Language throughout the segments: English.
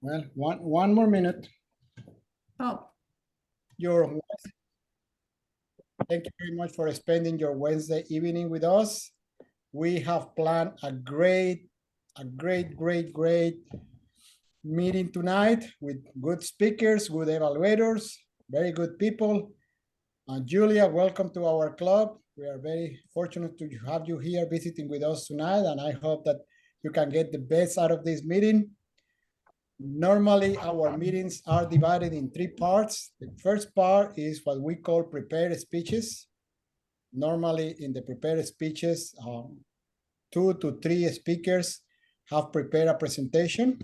Well, one more minute. Oh, Your Thank you very much for spending your Wednesday evening with us. We have planned a great meeting tonight with good speakers, good evaluators, very good people. Julia, welcome to our club. We are very fortunate to have you here visiting with us tonight, and I hope that you can get the best out of this meeting. Normally, our meetings are divided in three parts. The first part is what we call prepared speeches. Normally, in the prepared speeches, 2 to 3 speakers have prepared a presentation.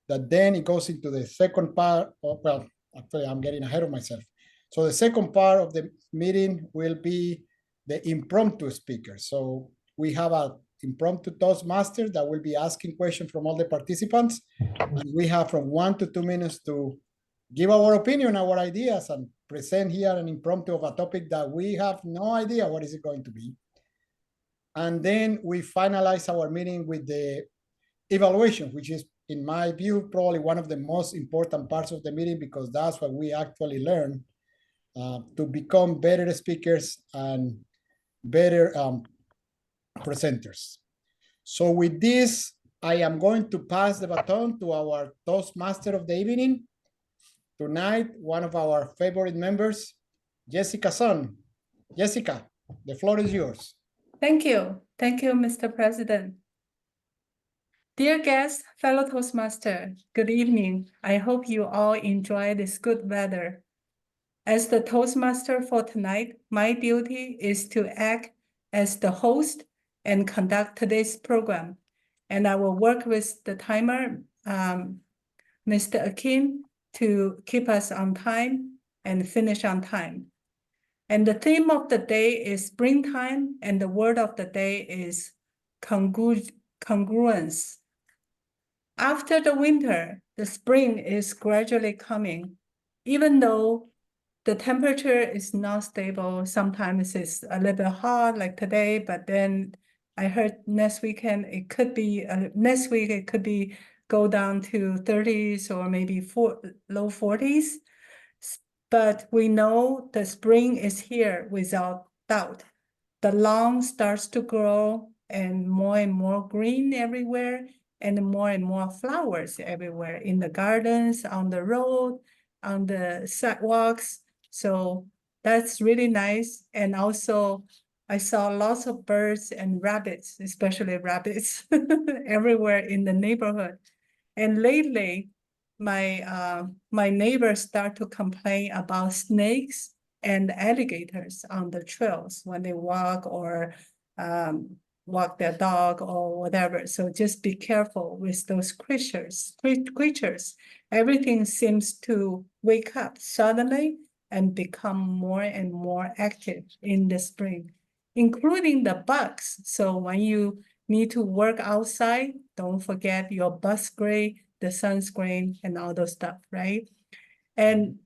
That then it goes into the second part. Well, actually, I'm getting ahead of myself. So the second part of the meeting will be the impromptu speakers. So we have a impromptu Toastmaster that will be asking questions from all the participants. And we have from 1 to 2 minutes to give our opinion, our ideas, and present here an impromptu of a topic that we have no idea what is it going to be. And then we finalize our meeting with the evaluation, which is, in my view, probably one of the most important parts of the meeting, because that's what we actually learn to become better speakers and better presenters. So with this, I am going to pass the baton to our Toastmaster of the evening. Tonight, one of our favorite members, Jessica Son. Jessica, the floor is yours. thank you. Thank you, Mr. President. Dear guests, fellow Toastmaster, good evening. I hope you all enjoy this good weather. As the Toastmaster for tonight, my duty is to act as the host and conduct today's program. And I will work with the timer, Mr. Akin, to keep us on time and finish on time. And the theme of the day is springtime, and the word of the day is congruence. After the winter, the spring is gradually coming. Even though the temperature is not stable, sometimes it's a little bit hot like today, but then I heard next weekend it could be, next week it could be go down to 30s or maybe low 40s. But we know the spring is here without doubt. The lawn starts to grow and more green everywhere and more flowers everywhere in the gardens, on the road, on the sidewalks. So that's really nice. And also I saw lots of birds and rabbits, especially rabbits everywhere in the neighborhood. And lately, my neighbors start to complain about snakes and alligators on the trails when they walk or walk their dog or whatever. So just be careful with those creatures. Everything seems to wake up suddenly and become more and more active in the spring, including the bugs. So when you need to work outside, don't forget your bug spray, the sunscreen, and all those stuff, right? And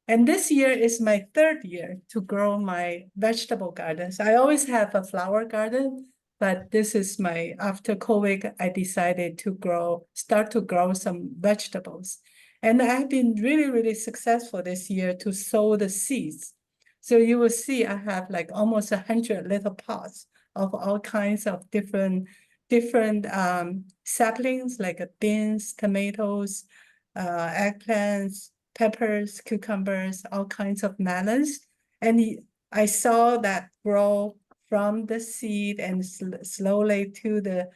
this year is my third year to grow my vegetable gardens. I always have a flower garden, but this is after COVID, I decided to start to grow some vegetables. And I've been really, really successful this year to sow the seeds. So you will see I have like almost 100 little pots of all kinds of different saplings like beans, tomatoes, eggplants, peppers, cucumbers, all kinds of melons. And I saw that grow from the seed and slowly to the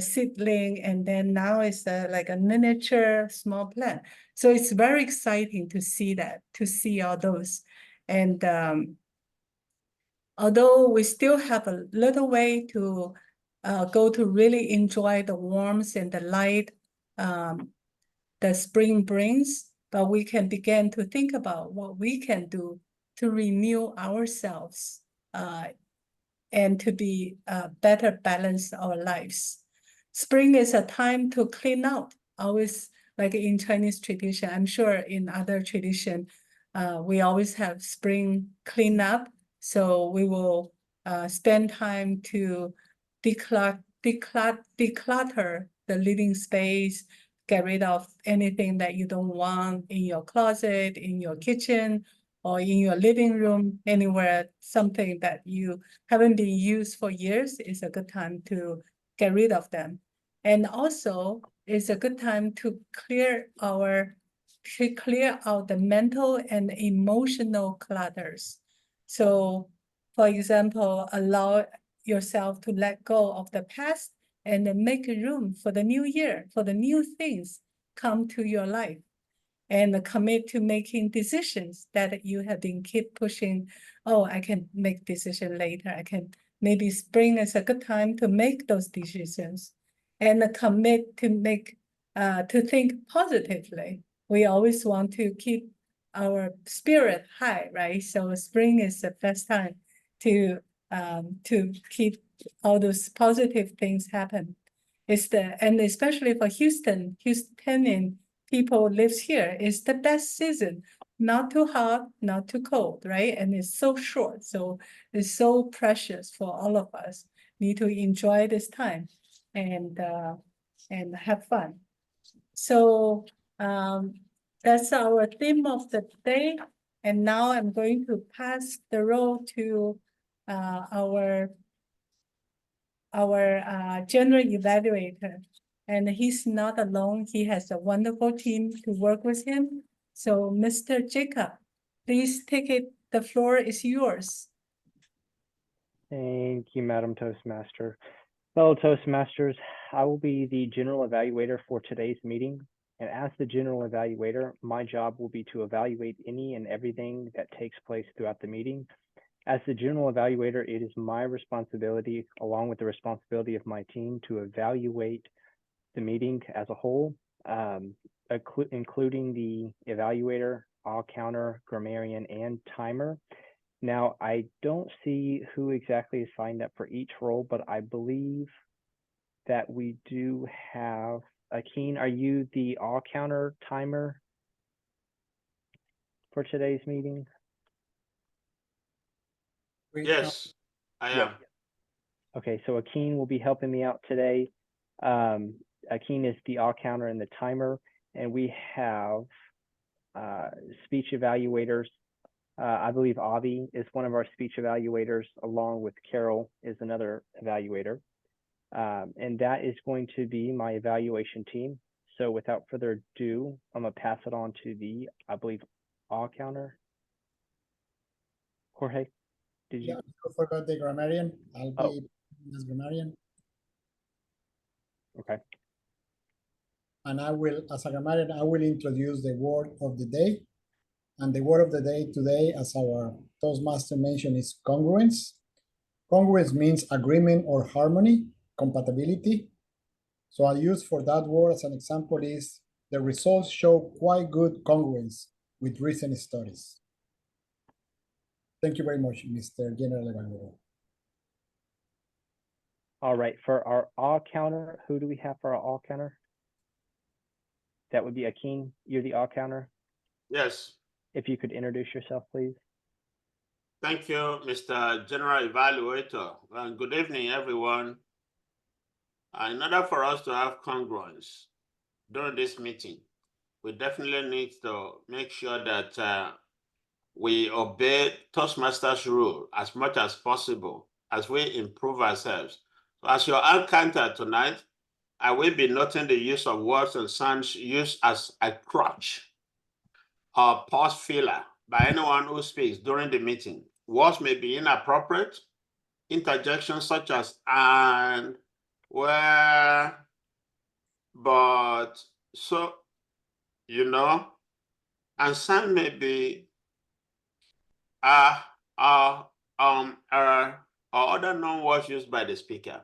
seedling. And then now it's like a miniature small plant. So it's very exciting to see that, to see all those. And although we still have a little way to go to really enjoy the warmth and the light the spring brings, but we can begin to think about what we can do to renew ourselves and to be better balance our lives. Spring is a time to clean out. Always, like in Chinese tradition, I'm sure in other tradition, we always have spring cleanup. So we will spend time to declutter the living space, get rid of anything that you don't want in your closet, in your kitchen, or in your living room, anywhere, something that you haven't been used for years, is a good time to get rid of them. And also, it's a good time to clear out the mental and emotional clutters. So, for example, allow yourself to let go of the past and then make room for the new year, for the new things come to your life, and commit to making decisions that you have been keep pushing. Oh, I can make decision later. Maybe spring is a good time to make those decisions, and commit to think positively. We always want to keep our spirit high, right? So spring is the best time to keep all those positive things happen. And especially for Houstonian people lives here, is the best season. Not too hot, not too cold, right? And it's so short, so it's so precious for all of us. Need to enjoy this time and have fun. So that's our theme of the day. And now I'm going to pass the role to our general evaluator. And he's not alone. He has a wonderful team to work with him. So Mr. Jacob, please take it. The floor is yours. Thank you, Madam Toastmaster. Fellow Toastmasters, I will be the general evaluator for today's meeting. And as the general evaluator, my job will be to evaluate any and everything that takes place throughout the meeting. As the general evaluator, it is my responsibility, along with the responsibility of my team, to evaluate the meeting as a whole, including the evaluator, all counter, grammarian, and timer. Now, I don't see who exactly is signed up for each role, but I believe that we do have Akeen. Are you the all counter timer for today's meeting? Yes, I am. Okay, so Akeen will be helping me out today. Akeen is the all counter and the timer, and we have speech evaluators. I believe Avi is one of our speech evaluators, along with Carol is another evaluator. And that is going to be my evaluation team. So without further ado, I'm gonna pass it on to the, I believe, all counter. Jorge, did you? Yeah, I forgot the grammarian. I'll be as grammarian. Okay. And I will, as a grammarian, I will introduce the word of the day. And the word of the day today, as our Toastmaster mentioned, is congruence. Congruence means agreement or harmony, compatibility. So I'll use for that word as an example is the results show quite good congruence with recent studies. Thank you very much, Mr. General Evaluator. All right, for our all counter, who do we have for our all counter? That would be Akeen. You're the all counter. Yes. If you could introduce yourself, please. Thank you, Mr. General Evaluator. And good evening, everyone. In order for us to have congruence during this meeting, we definitely need to make sure that we obey Toastmasters rule as much as possible as we improve ourselves. So as your encounter tonight, I will be noting the use of words and sounds used as a crutch or pause filler by anyone who speaks during the meeting. Words may be inappropriate, interjections such as and, where, but, so, and some may be or other non-words used by the speaker.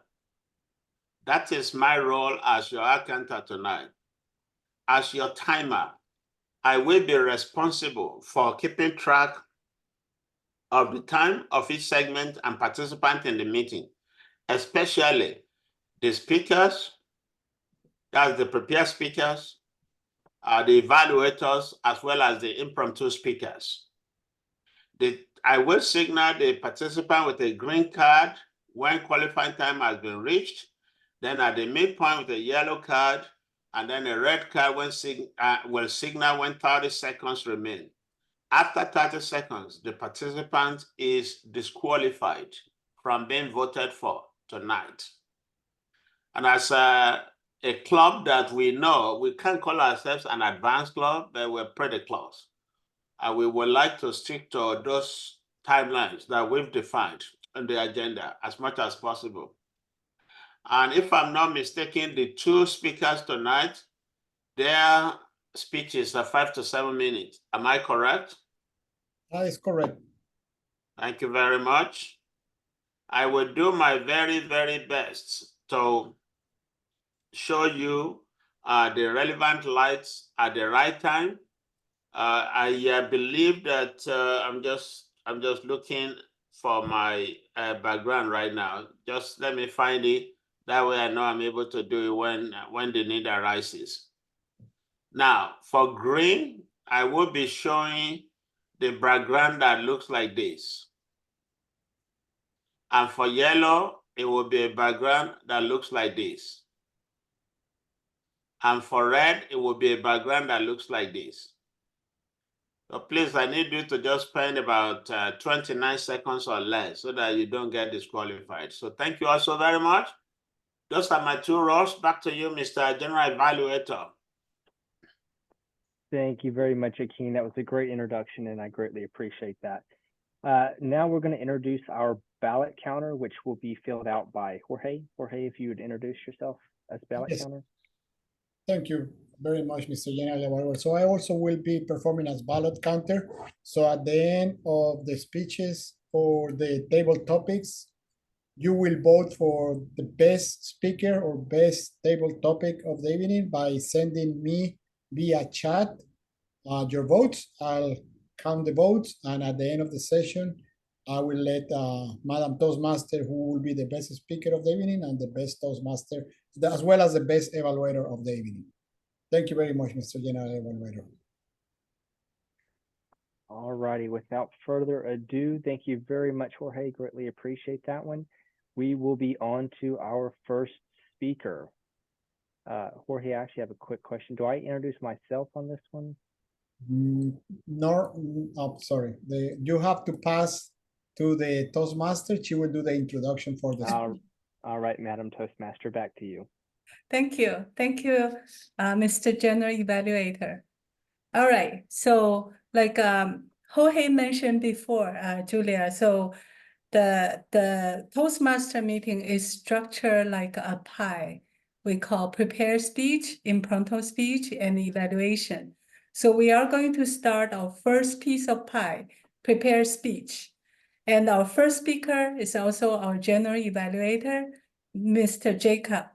That is my role as your accountant tonight. As your timer, I will be responsible for keeping track of the time of each segment and participant in the meeting, especially the speakers, that's the prepared speakers, the evaluators, as well as the impromptu speakers. I will signal the participant with a green card when qualifying time has been reached. Then at the midpoint with a yellow card, and then a red card will signal when 30 seconds remain. After 30 seconds, the participant is disqualified from being voted for tonight. And as a club that we know, we can't call ourselves an advanced club, but we're pretty close. And we would like to stick to those timelines that we've defined on the agenda as much as possible. And if I'm not mistaken, the two speakers tonight, their speeches are 5 to 7 minutes. Am I correct? That is correct. Thank you very much. I will do my very, very best to show you the relevant lights at the right time. I believe that I'm just looking for my background right now. Just let me find it. That way I know I'm able to do it when the need arises. Now, for green, I will be showing the background that looks like this. And for yellow, it will be a background that looks like this. And for red, it will be a background that looks like this. So please, I need you to just spend about 29 seconds or less so that you don't get disqualified. So thank you all so very much. Those are my two roles. Back to you, Mr. General Evaluator. Thank you very much, Akeem. That was a great introduction, and I greatly appreciate that. Now we're going to introduce our ballot counter, which will be filled out by Jorge. Jorge, if you would introduce yourself as ballot Yes. counter. Thank you very much, Mr. General Evaluator. So I also will be performing as ballot counter. So at the end of the speeches or the table topics, you will vote for the best speaker or best table topic of the evening by sending me via chat your votes. I'll count the votes, and at the end of the session, I will let Madam Toastmaster, who will be the best speaker of the evening and the best Toastmaster, as well as the best evaluator of the evening. Thank you very much, Mr. General Evaluator. All righty. Without further ado, thank you very much, Jorge. Greatly appreciate that one. We will be on to our first speaker. Jorge, I actually have a quick question. Do I introduce myself on this one? No, oh, sorry. You have to pass to the Toastmaster. She will do the introduction for the speaker. All right, Madam Toastmaster, back to you. Thank you. Thank you, Mr. General Evaluator. All right. So like Jorge mentioned before, Julia, so the Toastmaster meeting is structured like a pie. We call prepare speech, impromptu speech, and evaluation. So we are going to start our first piece of pie, prepare speech. And our first speaker is also our general evaluator, Mr. Jacob.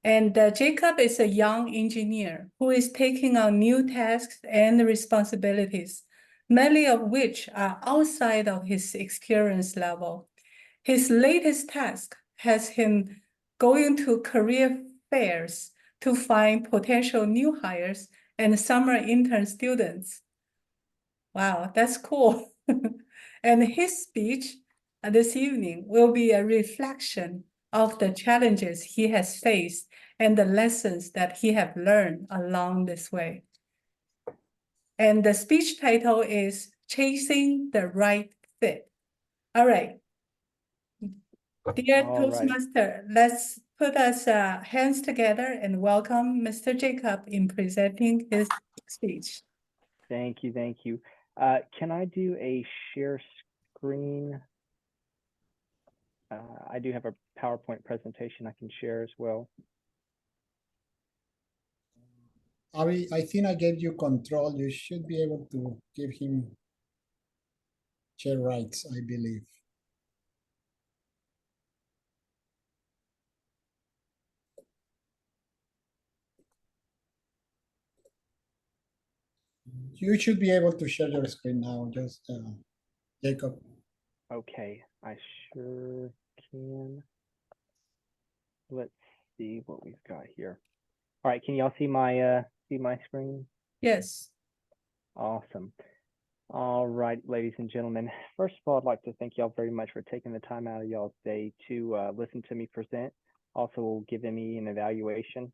And Jacob is a young engineer who is taking on new tasks and responsibilities, many of which are outside of his experience level. His latest task has him going to career fairs to find potential new hires and summer intern students. Wow, that's cool. And his speech this evening will be a reflection of the challenges he has faced and the lessons that he have learned along this way. And the speech title is Chasing the Right Fit. All right. Dear Toastmaster, let's put us hands together and welcome Mr. Jacob in presenting his speech. Thank you, thank you. Can I do a share screen? I do have a PowerPoint presentation I can share as well. I think I gave you control. You should be able to give him share rights, I believe. You should be able to share your screen now, just Jacob. Okay, I sure can. Let's see what we've got here. All right, can y'all see my screen? Yes. Awesome. All right, ladies and gentlemen. First of all, I'd like to thank y'all very much for taking the time out of y'all's day to listen to me present. Also, giving me an evaluation.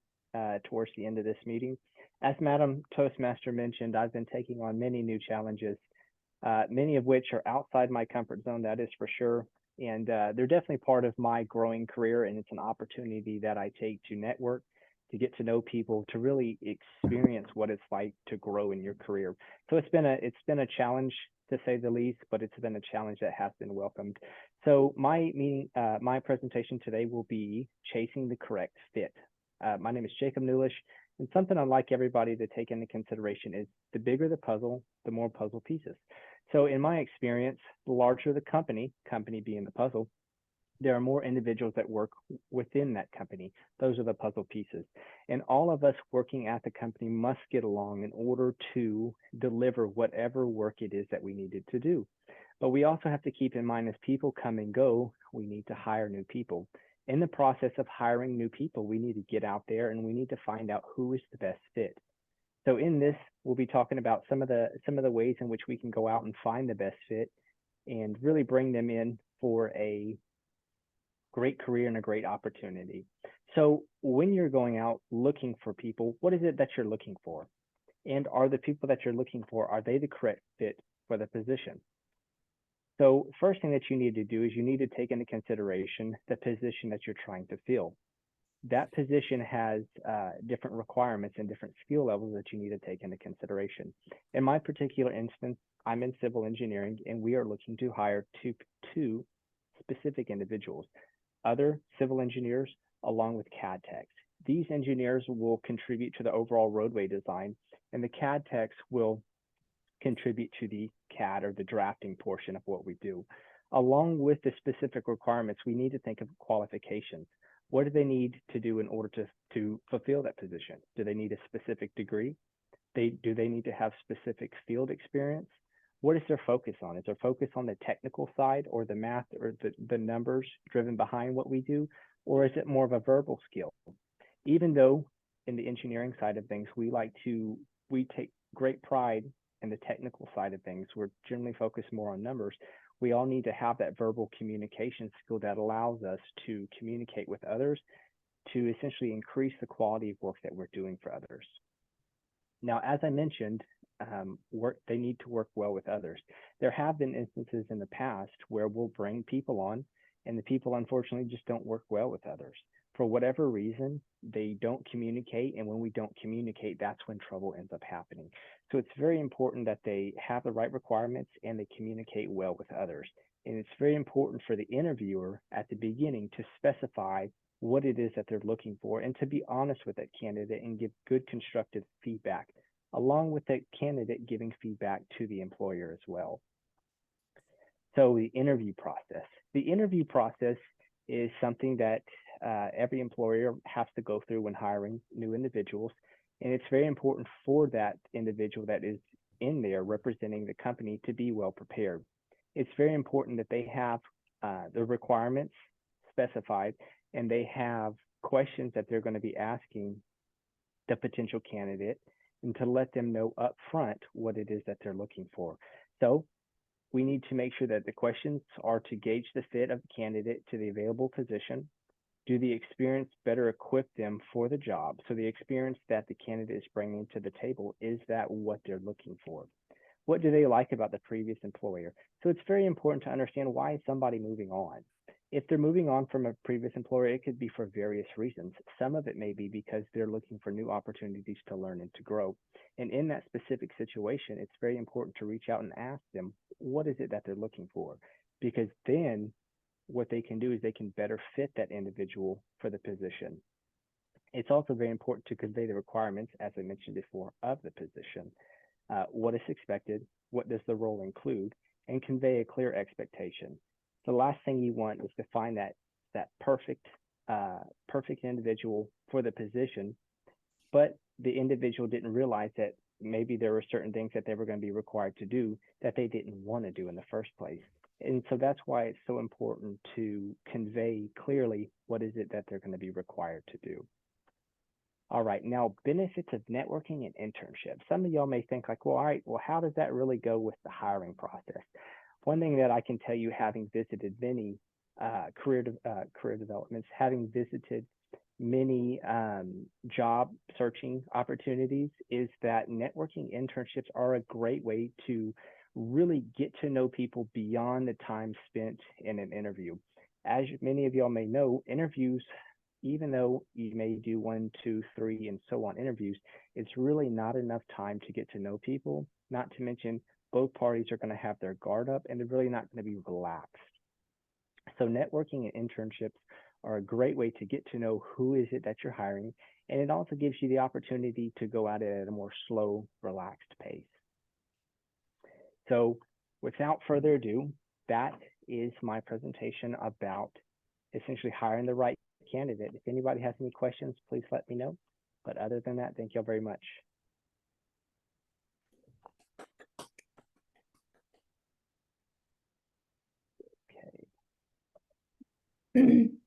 towards the end of this meeting. As Madam Toastmaster mentioned, I've been taking on many new challenges, many of which are outside my comfort zone, that is for sure. And they're definitely part of my growing career, and it's an opportunity that I take to network, to get to know people, to really experience what it's like to grow in your career. So it's been a challenge, to say the least, but it's been a challenge that has been welcomed. So my presentation today will be chasing the correct fit. My name is Jacob Newlish, and something I'd like everybody to take into consideration is the bigger the puzzle, the more puzzle pieces. So in my experience, the larger the company being the puzzle, there are more individuals that work within that company. Those are the puzzle pieces. And all of us working at the company must get along in order to deliver whatever work it is that we needed to do. But we also have to keep in mind, as people come and go, we need to hire new people. In the process of hiring new people, we need to get out there and we need to find out who is the best fit. So in this, we'll be talking about some of the ways in which we can go out and find the best fit and really bring them in for a great career and a great opportunity. So when you're going out looking for people, what is it that you're looking for? And are the people that you're looking for, are they the correct fit for the position? So first thing that you need to do is you need to take into consideration the position that you're trying to fill. That position has different requirements and different skill levels that you need to take into consideration. In my particular instance, I'm in civil engineering, and we are looking to hire two specific individuals, other civil engineers along with CAD techs. These engineers will contribute to the overall roadway design, and the CAD techs will contribute to the CAD or the drafting portion of what we do. Along with the specific requirements, we need to think of qualifications. What do they need to do in order to fulfill that position? Do they need a specific degree? Do they need to have specific field experience? What is their focus on? Is their focus on the technical side, or the math, or the numbers driven behind what we do? Or is it more of a verbal skill? Even though in the engineering side of things, we take great pride in the technical side of things, we're generally focused more on numbers. We all need to have that verbal communication skill that allows us to communicate with others, to essentially increase the quality of work that we're doing for others. Now, as I mentioned, they need to work well with others. There have been instances in the past where we'll bring people on, and the people unfortunately just don't work well with others. For whatever reason, they don't communicate, and when we don't communicate, that's when trouble ends up happening. So it's very important that they have the right requirements and they communicate well with others. And it's very important for the interviewer at the beginning to specify what it is that they're looking for, and to be honest with that candidate and give good constructive feedback, along with the candidate giving feedback to the employer as well. So the interview process. The interview process is something that every employer has to go through when hiring new individuals. And it's very important for that individual that is in there representing the company to be well prepared. It's very important that they have the requirements specified, and they have questions that they're going to be asking the potential candidate, and to let them know up front what it is that they're looking for. So we need to make sure that the questions are to gauge the fit of the candidate to the available position. Do the experience better equip them for the job? So the experience that the candidate is bringing to the table, is that what they're looking for? What do they like about the previous employer? So it's very important to understand, why is somebody moving on? If they're moving on from a previous employer, it could be for various reasons. Some of it may be because they're looking for new opportunities to learn and to grow. And in that specific situation, it's very important to reach out and ask them, what is it that they're looking for? Because then what they can do is they can better fit that individual for the position. It's also very important to convey the requirements, as I mentioned before, of the position. What is expected, what does the role include, and convey a clear expectation. The last thing you want is to find that perfect individual for the position, but the individual didn't realize that maybe there were certain things that they were going to be required to do that they didn't want to do in the first place. And so that's why it's so important to convey clearly what is it that they're going to be required to do. All right, now benefits of networking and internship. Some of y'all may think like, well, all right, well, how does that really go with the hiring process? One thing that I can tell you, having visited many career developments, having visited many job searching opportunities is that networking internships are a great way to really get to know people beyond the time spent in an interview. As many of y'all may know, interviews, even though you may do 1, 2, 3, and so on interviews, it's really not enough time to get to know people, not to mention both parties are going to have their guard up and they're really not going to be relaxed. So networking and internships are a great way to get to know who is it that you're hiring, and it also gives you the opportunity to go at it at a more slow, relaxed pace. So without further ado, that is my presentation about essentially hiring the right candidate. If anybody has any questions, please let me know. But other than that, thank you all very much.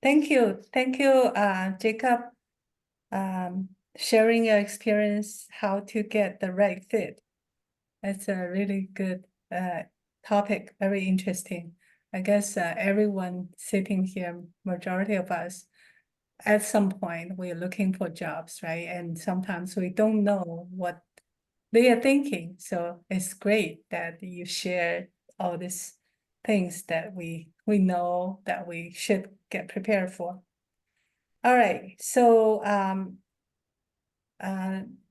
Thank you, Jacob, sharing your experience how to get the right fit. That's a really good topic, very interesting. I guess everyone sitting here, majority of us, at some point we're looking for jobs, right? And sometimes we don't know what they are thinking. So it's great that you share all these things that we know that we should get prepared for. All right, so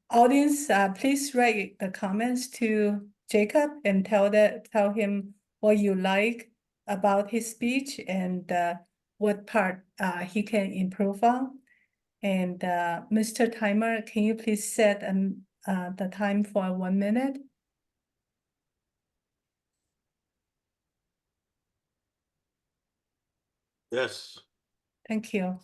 audience, please write the comments to Jacob and tell him what you like about his speech and what part he can improve on. And Mr. Timer, can you please set the time for 1 minute? Yes. Thank you.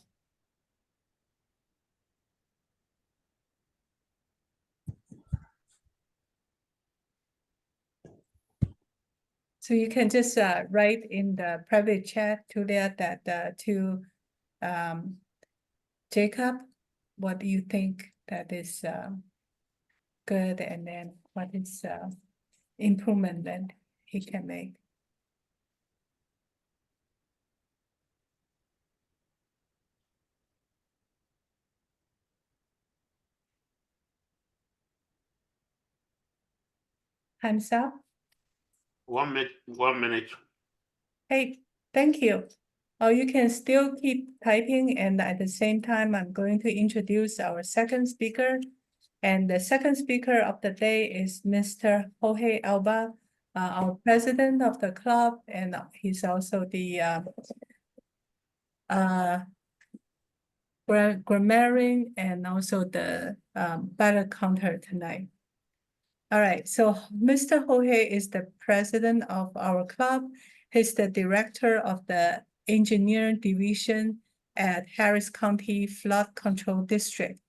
So you can just write in the private chat to that to Jacob, what do you think that is good, and then what is improvement that he can make. Time's up. 1 minute. 1 minute. Hey, thank you. Oh, you can still keep typing, and at the same time, I'm going to introduce our second speaker. And the second speaker of the day is Mr. Jorge Alba, our president of the club, and he's also the grammarian and also the battle counter tonight. All right, so Mr. Jorge is the president of our club. He's the director of the engineering division at Harris County Flood Control District.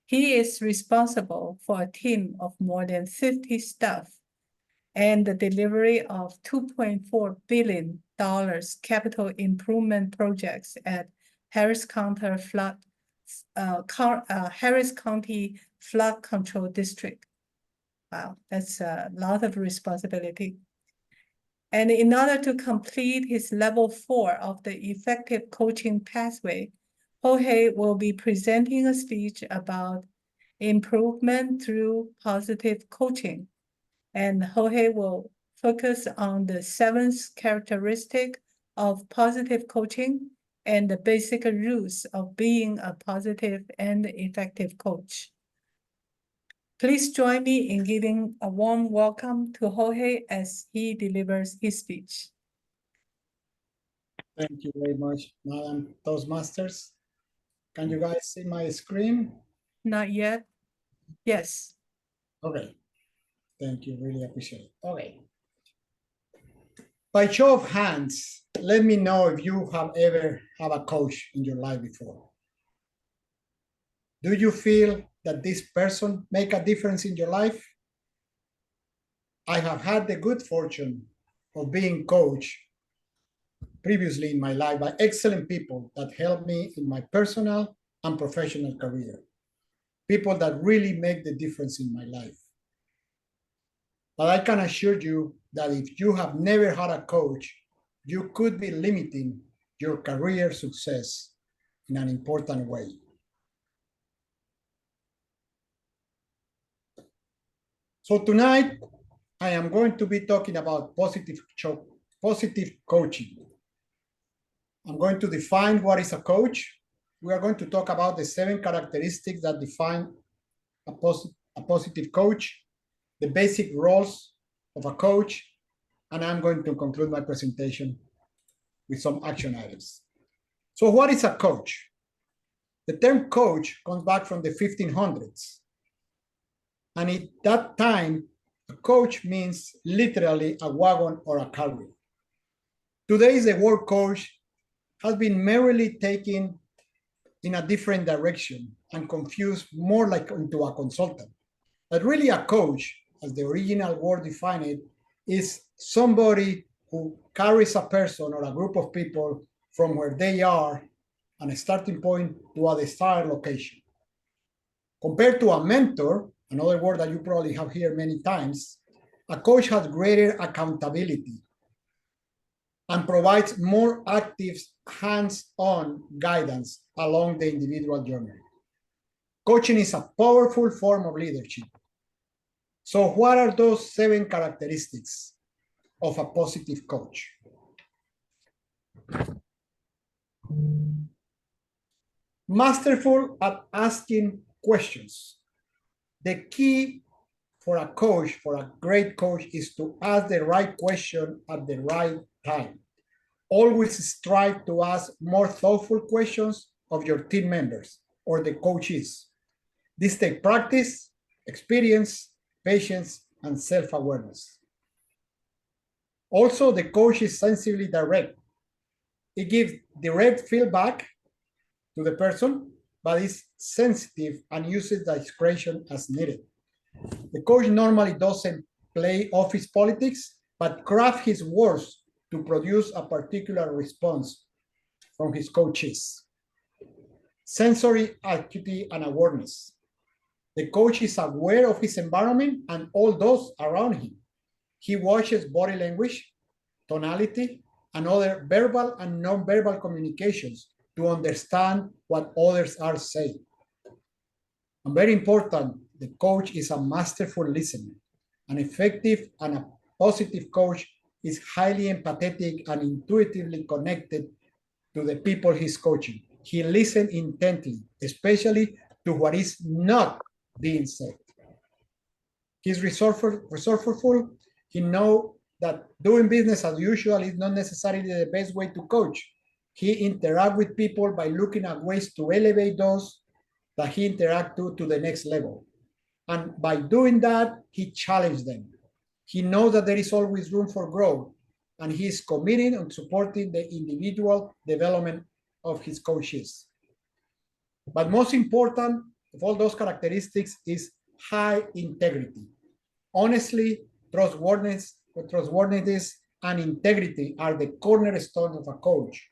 He is responsible for a team of more than 50 staff and the delivery of $2.4 billion capital improvement projects at Harris County Flood Control District. Wow, that's a lot of responsibility. And in order to complete his level 4 of the effective coaching pathway, Jorge will be presenting a speech about improvement through positive coaching. And Jorge will focus on the 7th characteristic of positive coaching and the basic rules of being a positive and effective coach. Please join me in giving a warm welcome to Jorge as he delivers his speech. Thank you very much, Madam Toastmasters. Can you guys see my screen? Not yet? Yes. Okay. Thank you. Really appreciate it. Okay. By show of hands, let me know if you have ever had a coach in your life before. Do you feel that this person make a difference in your life? I have had the good fortune of being coached previously in my life by excellent people that helped me in my personal and professional career. People that really make the difference in my life. But I can assure you that if you have never had a coach, you could be limiting your career success in an important way. So tonight, I am going to be talking about positive coaching. I'm going to define what is a coach. We are going to talk about the 7 characteristics that define a positive coach, the basic roles of a coach, and I'm going to conclude my presentation with some action items. So what is a coach? The term coach comes back from the 1500s. And at that time, a coach means literally a wagon or a carrier. Today, the word coach has been merely taken in a different direction and confused more like into a consultant. But really a coach, as the original word defined it, is somebody who carries a person or a group of people from where they are and a starting point to a desired location. Compared to a mentor, another word that you probably have heard many times, a coach has greater accountability and provides more active hands-on guidance along the individual journey. Coaching is a powerful form of leadership. So what are those 7 characteristics of a positive coach? Masterful at asking questions. The key for a coach, for a great coach, is to ask the right question at the right time. Always strive to ask more thoughtful questions of your team members or the coaches. This takes practice, experience, patience, and self-awareness. Also, the coach is sensibly direct. It gives direct feedback to the person, but is sensitive and uses discretion as needed. The coach normally doesn't play office politics, but craft his words to produce a particular response from his coaches. Sensory acuity and awareness. The coach is aware of his environment and all those around him. He watches body language, tonality, and other verbal and non-verbal communications to understand what others are saying. And very important, the coach is a masterful listener. An effective and a positive coach is highly empathetic and intuitively connected to the people he's coaching. He listens intently, especially to what is not being said. He's resourceful. He knows that doing business as usual is not necessarily the best way to coach. He interacts with people by looking at ways to elevate those that he interacts to the next level. And by doing that, he challenges them. He knows that there is always room for growth, and he is committed on supporting the individual development of his coaches. But most important of all those characteristics is high integrity. Honestly, trustworthiness and integrity are the cornerstone of a coach.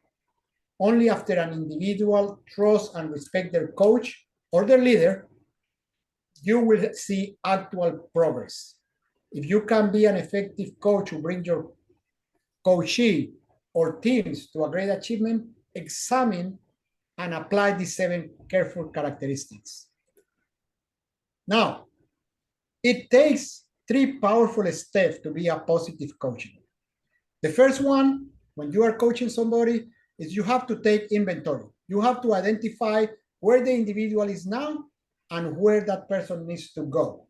Only after an individual trusts and respects their coach or their leader, you will see actual progress. If you can be an effective coach who brings your coachee or teams to a great achievement, examine and apply these 7 careful characteristics. Now, it takes 3 powerful steps to be a positive coach. The first one, when you are coaching somebody, is you have to take inventory. You have to identify where the individual is now and where that person needs to go.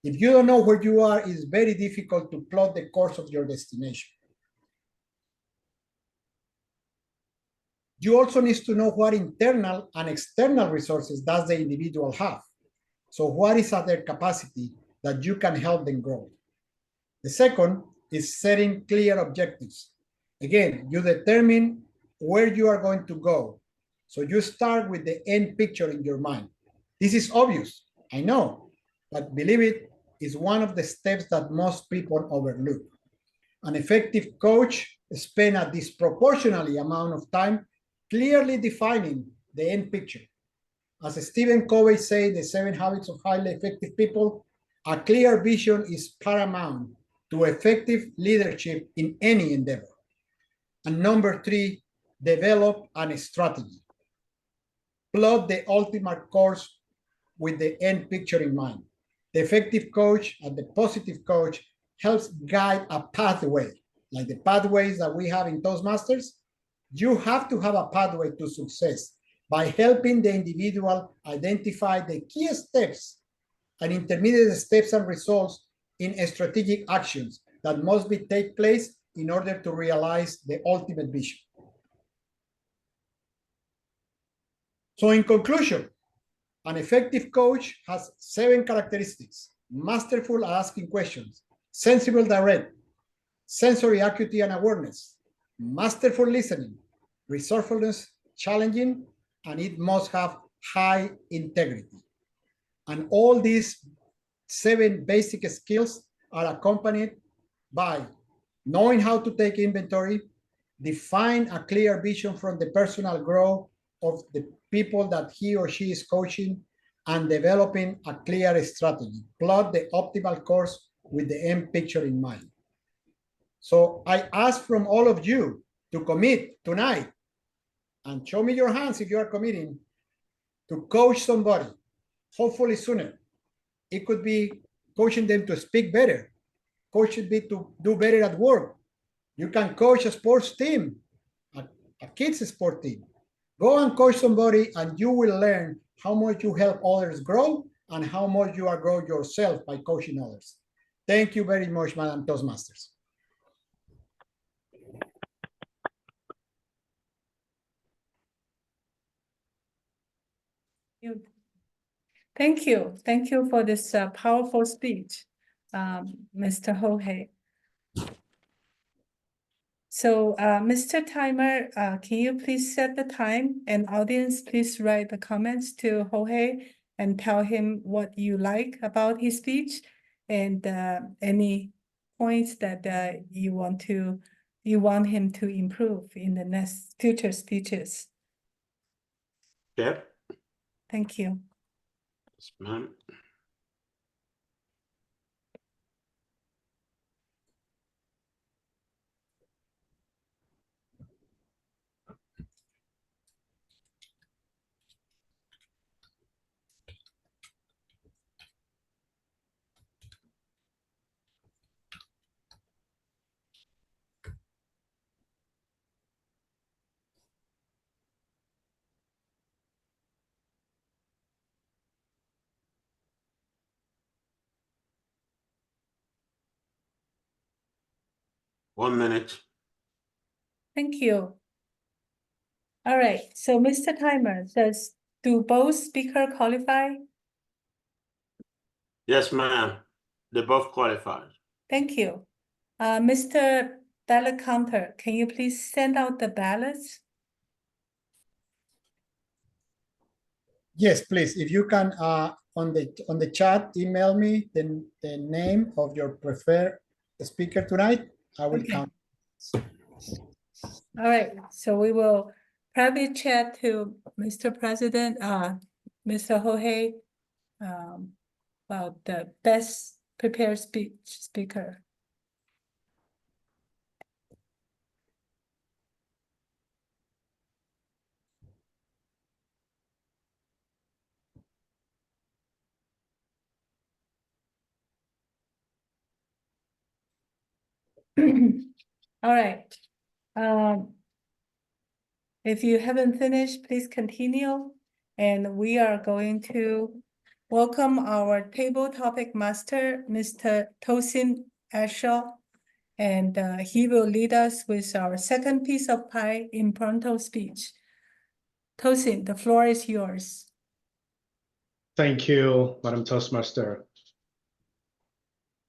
If you don't know where you are, it's very difficult to plot the course of your destination. You also need to know what internal and external resources does the individual have. So what is at their capacity that you can help them grow? The second is setting clear objectives. Again, you determine where you are going to go. So you start with the end picture in your mind. This is obvious, I know, but believe it, is one of the steps that most people overlook. An effective coach spends a disproportionately amount of time clearly defining the end picture. As Stephen Covey said, the 7 habits of highly effective people, a clear vision is paramount to effective leadership in any endeavor. And number 3, develop a strategy. Plot the ultimate course with the end picture in mind. The effective coach and the positive coach helps guide a pathway, like the pathways that we have in Toastmasters. You have to have a pathway to success by helping the individual identify the key steps and intermediate steps and results in strategic actions that must be take place in order to realize the ultimate vision. So in conclusion, an effective coach has 7 characteristics: masterful at asking questions, sensible direct, sensory acuity and awareness, masterful listening, resourcefulness, challenging, and it must have high integrity. And all these 7 basic skills are accompanied by knowing how to take inventory, define a clear vision from the personal growth of the people that he or she is coaching, and developing a clear strategy. Plot the optimal course with the end picture in mind. So I ask from all of you to commit tonight, and show me your hands if you are committing to coach somebody, hopefully sooner. It could be coaching them to speak better. Coach should be to do better at work. You can coach a sports team, a kids sport team. Go and coach somebody and you will learn how much you help others grow and how much you are grow yourself by coaching others. Thank you very much, Madam Toastmasters. Thank you. Thank you for this powerful speech, Mr. Jorge. So, Mr. Timer, can you please set the time, and audience, please write the comments to Jorge and tell him what you like about his speech and any points that you want him to improve in the next future speeches. Okay. Thank you. Yes, ma'am. One minute. Thank you. All right, so Mr. Timer, do both speaker qualify? Yes, ma'am. They both qualified. Thank you. Mr. Ballot Counter, can you please send out the ballots? Yes, please. If you can, on the chat, email me the name of your preferred speaker tonight. I will Okay. count. All right, so we will private chat to Mr. President, Mr. Jorge, about the best prepared speaker. All right. If you haven't finished, please continue. And we are going to welcome our table topic master, Mr. Tosin Ashall. And he will lead us with our second piece of pie impromptu speech. Tosin, the floor is yours. Thank you, Madam Toastmaster.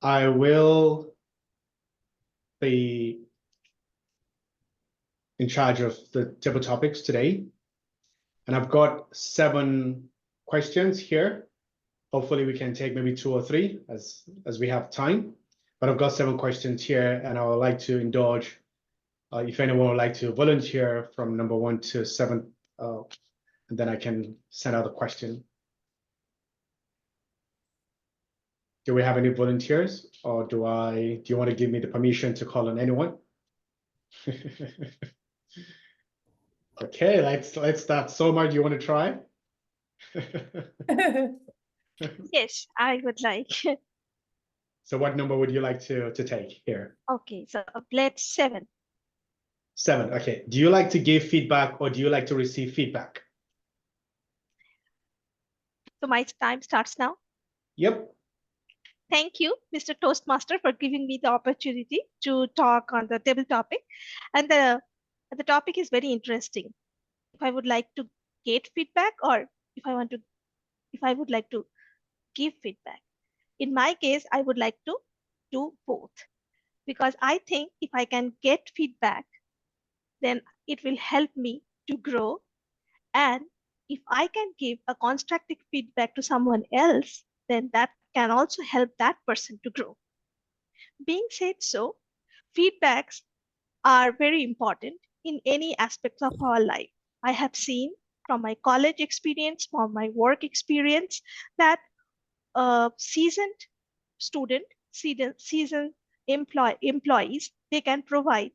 I will be in charge of the table topics today. And I've got 7 questions here. Hopefully we can take maybe 2 or 3 as we have time. But I've got 7 questions here, and I would like to indulge if anyone would like to volunteer from number 1 to 7, and then I can send out a question. Do we have any volunteers, or do you want to give me the permission to call on anyone? Okay, let's start. Soma, do you want to try? Yes, I would like. So what number would you like to take here? Okay, so let's 7. 7. Okay. Do you like to give feedback or do you like to receive feedback? So my time starts now. Yep. Thank you, Mr. Toastmaster, for giving me the opportunity to talk on the table topic. And the topic is very interesting. If I would like to get feedback or if I would like to give feedback. In my case, I would like to do both because I think if I can get feedback, then it will help me to grow. And if I can give a constructive feedback to someone else, then that can also help that person to grow. Being said so, feedbacks are very important in any aspects of our life. I have seen from my college experience, from my work experience, that a seasoned student, seasoned employees, they can provide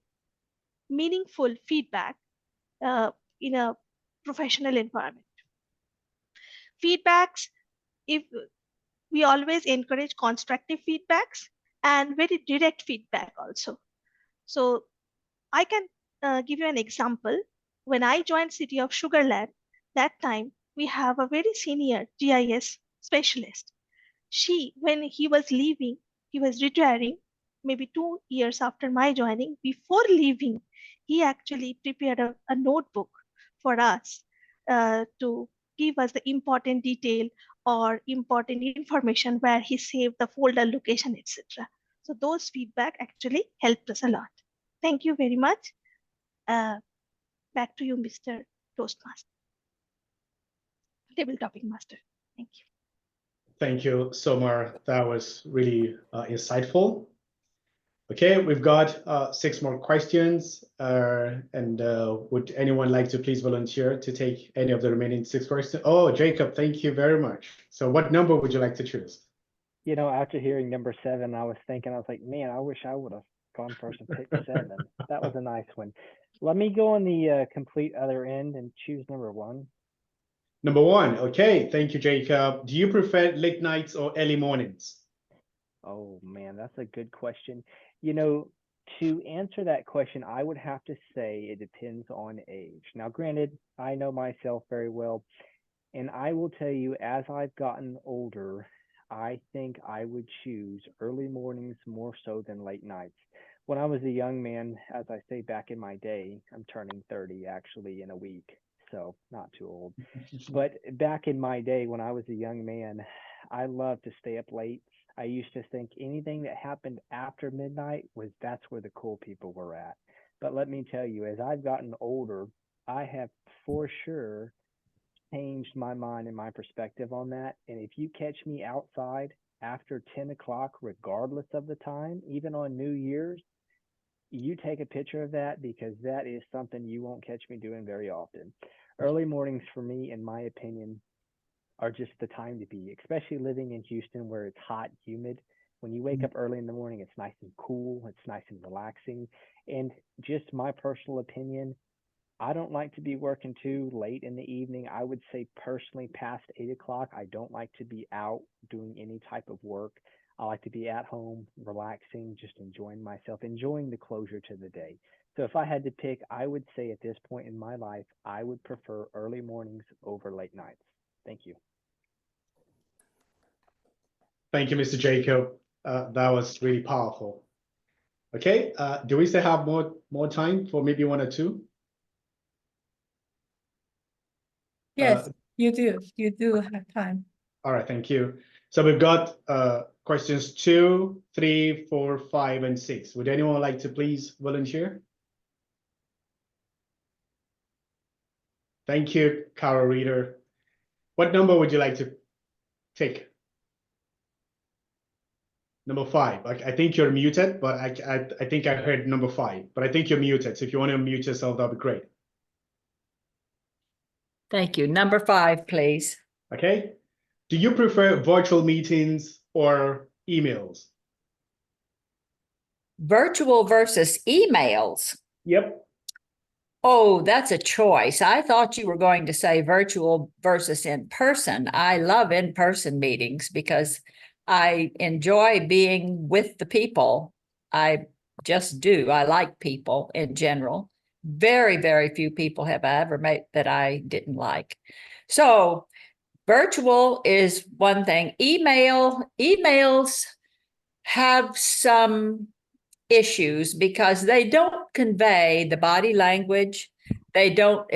meaningful feedback in a professional environment. Feedbacks, if we always encourage constructive feedbacks and very direct feedback also. So I can give you an example. When I joined City of Sugarland, that time we have a very senior GIS specialist. When he was leaving, he was retiring, maybe 2 years after my joining. Before leaving, he actually prepared a notebook for us to give us the important detail or important information where he saved the folder location, etc. So those feedback actually helped us a lot. Thank you very much. Back to you, Mr. Toastmaster, Table Topic Master. Thank you. Thank you, Somar. That was really insightful. Okay, we've got 6 more questions. And would anyone like to please volunteer to take any of the remaining 6 questions? Oh, Jacob, thank you very much. So what number would you like to choose? You know, after hearing number 7, I was like, man, I wish I would have gone first and picked 7. That was a nice one. Let me go on the complete other end and choose number 1. Number 1. Okay, thank you, Jacob. Do you prefer late nights or early mornings? Oh man, that's a good question. You know, to answer that question, I would have to say it depends on age. Now, granted, I know myself very well, and I will tell you, as I've gotten older, I think I would choose early mornings more so than late nights. When I was a young man, as I say back in my day, I'm turning 30 actually in a week, so not too old. But back in my day, when I was a young man, I loved to stay up late. I used to think anything that happened after midnight that's where the cool people were at. But let me tell you, as I've gotten older, I have for sure changed my mind and my perspective on that. And if you catch me outside after 10 o'clock, regardless of the time, even on New Year's, you take a picture of that because that is something you won't catch me doing very often. Early mornings for me, in my opinion, are just the time to be, especially living in Houston where it's hot, humid. When you wake up early in the morning, it's nice and cool, it's nice and relaxing. And just my personal opinion, I don't like to be working too late in the evening. I would say personally past 8 o'clock, I don't like to be out doing any type of work. I like to be at home, relaxing, just enjoying myself, enjoying the closure to the day. So if I had to pick, I would say at this point in my life, I would prefer early mornings over late nights. Thank you. Thank you, Mr. Jacob. That was really powerful. Okay, do we still have more time for maybe 1 or 2? Yes, you do. You do have time. All right, thank you. So we've got questions 2, 3, 4, 5, and 6. Would anyone like to please volunteer? Thank you, Carol Reader. What number would you like to take? Number 5. I think you're muted, but I think I heard number 5, but I think you're muted. So if you want to mute yourself, that'd be great. Thank you. Number 5, please. Okay. Do you prefer virtual meetings or emails? Virtual versus emails. Yep. Oh, that's a choice. I thought you were going to say virtual versus in person. I love in-person meetings because I enjoy being with the people. I just do. I like people in general. Very, very few people have I ever met that I didn't like. So virtual is one thing. Emails have some issues because they don't convey the body language. They don't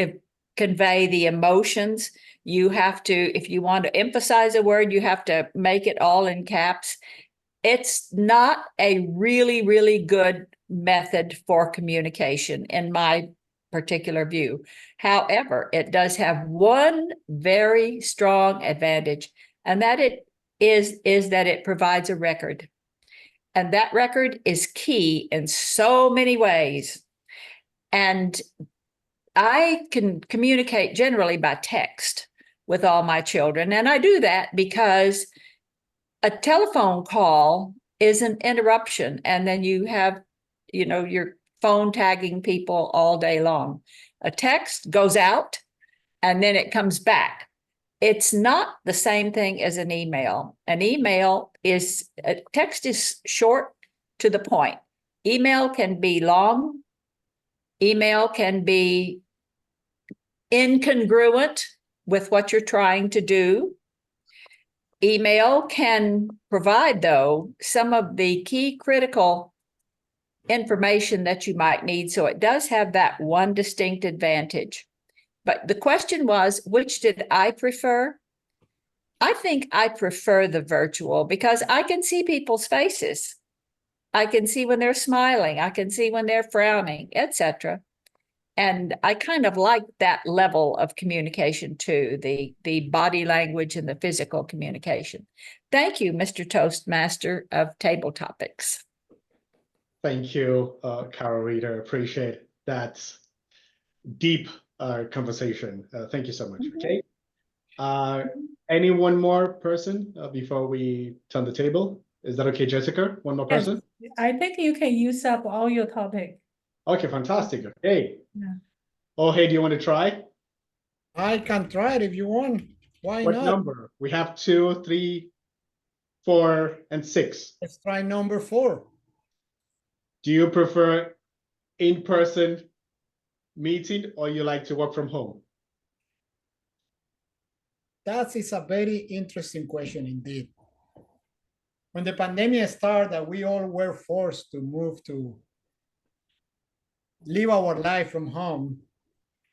convey the emotions. You have to, if you want to emphasize a word, you have to make it all in caps. It's not a really, really good method for communication in my particular view. However, it does have one very strong advantage, and that it is that it provides a record. And that record is key in so many ways. And I can communicate generally by text with all my children. And I do that because a telephone call is an interruption. And then you have, your phone tagging people all day long. A text goes out and then it comes back. It's not the same thing as an email. An email is, a text is short to the point. Email can be long. Email can be incongruent with what you're trying to do. Email can provide, though, some of the key critical information that you might need. So it does have that one distinct advantage. But the question was, which did I prefer? I think I prefer the virtual because I can see people's faces. I can see when they're smiling. I can see when they're frowning, etc. And I kind of like that level of communication too, the body language and the physical communication. Thank you, Mr. Toastmaster of Table Topics. Thank you, Carol Reader. Appreciate that deep conversation. Thank you so much. Okay. Any one more person before we turn the table? Is that okay, Jessica? One more Yes, person? I think you can use up all your topic. Okay, fantastic. Okay. Yeah. Oh, hey, do you want to try? I can try it if you want. Why What not? number? We have 2, 3, 4, and 6. Let's try number 4. Do you prefer in-person meeting or you like to work from home? That is a very interesting question indeed. When the pandemic started, we all were forced to live our life from home.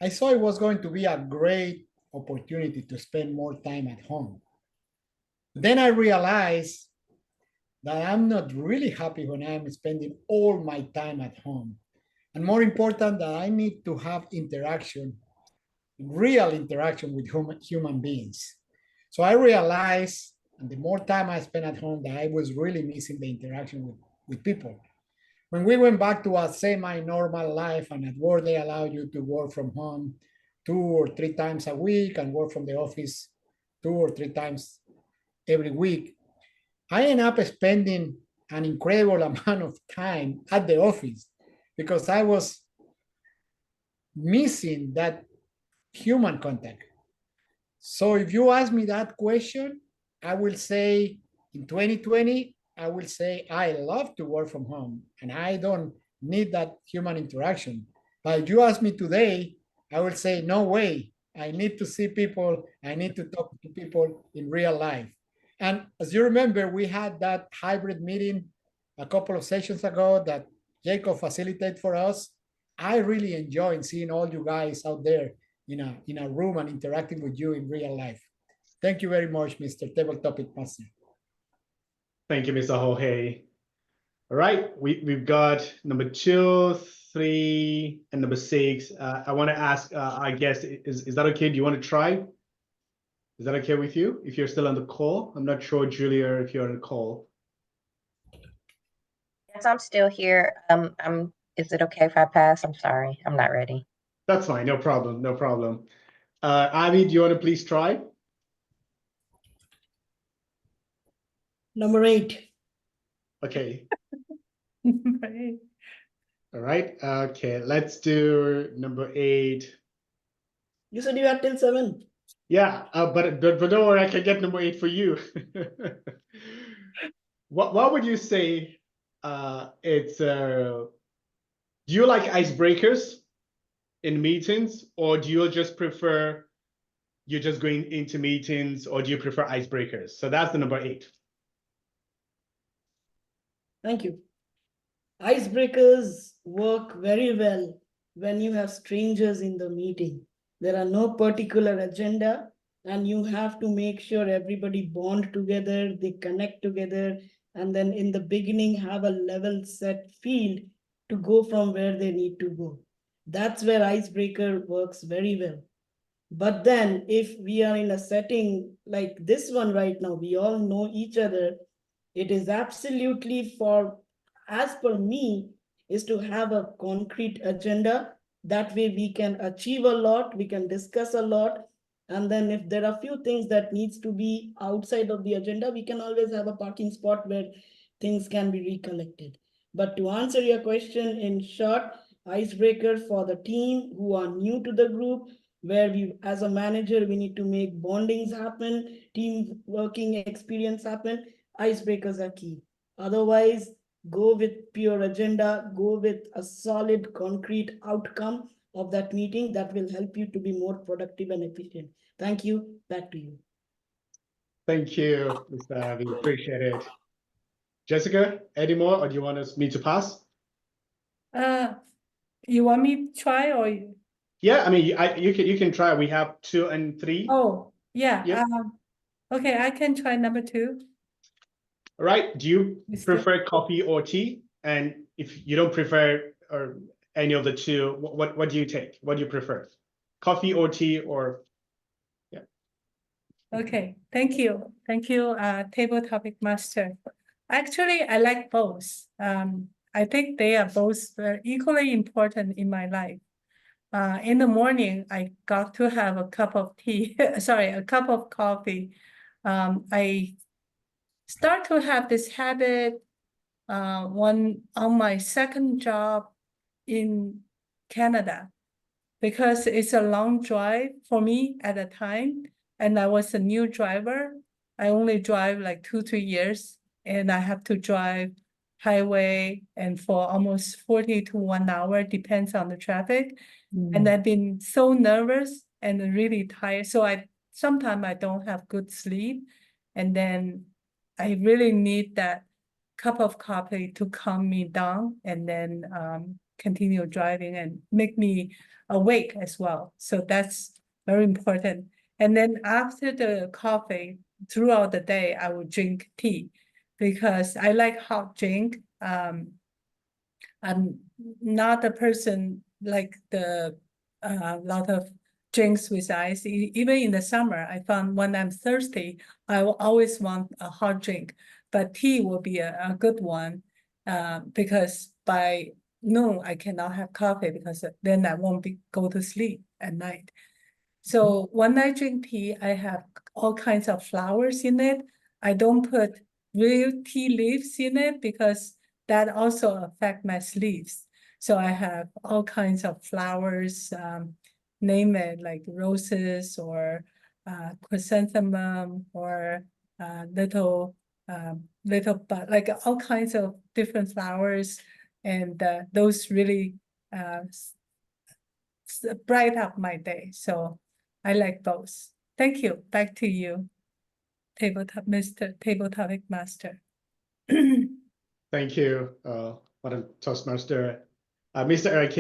I saw it was going to be a great opportunity to spend more time at home. Then I realized that I'm not really happy when I'm spending all my time at home. And more important, that I need to have interaction, real interaction with human beings. So I realized, and the more time I spent at home, that I was really missing the interaction with people. When we went back to a semi-normal life and at work, they allow you to work from home 2 or 3 times a week and work from the office 2 or 3 times every week. I end up spending an incredible amount of time at the office because I was missing that human contact. So if you ask me that question, I will say in 2020, I will say I love to work from home and I don't need that human interaction. But if you ask me today, I will say, no way. I need to see people. I need to talk to people in real life. And as you remember, we had that hybrid meeting a couple of sessions ago that Jacob facilitated for us. I really enjoy seeing all you guys out there in a room and interacting with you in real life. Thank you very much, Mr. Table Topic Master. Thank you, Mr. Jorge. All right, we've got number 2, 3, and number 6. I want to ask, I guess, is that okay? Do you want to try? Is that okay with you? If you're still on the call? I'm not sure, Julia, if you're on the call. Yes, I'm still here. Is it okay if I pass? I'm sorry, I'm not ready. That's fine, no problem, no problem. Ivy, do you want to please try? Number 8. Okay. Right. All right. Okay, let's do number 8. You said you had till 7. Yeah, but don't worry, I can get number 8 for you. What would you say? It's do you like icebreakers in meetings, or do you just prefer you're just going into meetings, or do you prefer icebreakers? So that's the number 8. Thank you. Icebreakers work very well when you have strangers in the meeting. There are no particular agenda, and you have to make sure everybody bond together, they connect together, and then in the beginning have a level set field to go from where they need to go. That's where icebreaker works very well. But then if we are in a setting like this one right now, we all know each other, it is absolutely for, as per me, is to have a concrete agenda. That way we can achieve a lot, we can discuss a lot. And then if there are few things that needs to be outside of the agenda, we can always have a parking spot where things can be recollected. But to answer your question in short, icebreaker for the team who are new to the group, where we, as a manager, we need to make bondings happen, team working experience happen. Icebreakers are key. Otherwise, go with pure agenda, go with a solid, concrete outcome of that meeting that will help you to be more productive and efficient. Thank you. Back to you. Thank you, Mr. Avi. Appreciate it. Jessica, any more, or do you want me to pass? You want me to try or? Yeah, I mean, you can try. We have 2 and 3. Oh, yeah. Yep. Okay, I can try number 2. All right. Do you Mr. prefer coffee or tea? And if you don't prefer or any of the two, what do you take? What do you prefer? Coffee or tea or yeah. Okay, thank you. Thank you, table topic master. Actually, I like both. I think they are both equally important in my life. In the morning, I got to have a cup of tea, sorry, a cup of coffee. I start to have this habit on my second job in Canada, because it's a long drive for me at the time. And I was a new driver. I only drive like 2-3 years, and I have to drive highway and for almost 40 to 1 hour, depends on the traffic. And I've been so nervous and really tired. So sometimes I don't have good sleep. And then I really need that cup of coffee to calm me down, and then continue driving and make me awake as well. So that's very important. And then after the coffee, throughout the day, I will drink tea because I like hot drink. I'm not a person like the lot of drinks with ice. Even in the summer, I found when I'm thirsty, I will always want a hot drink. But tea will be a good one because by noon I cannot have coffee because then I won't go to sleep at night. So when I drink tea, I have all kinds of flowers in it. I don't put real tea leaves in it because that also affect my sleeps. So I have all kinds of flowers, name it like roses or chrysanthemum or little bud, like all kinds of different flowers, and those really bright up my day. So I like both. Thank you. Back to you, Mr. Table Topic Master. Thank you, Madam Toastmaster. Mr. Eric,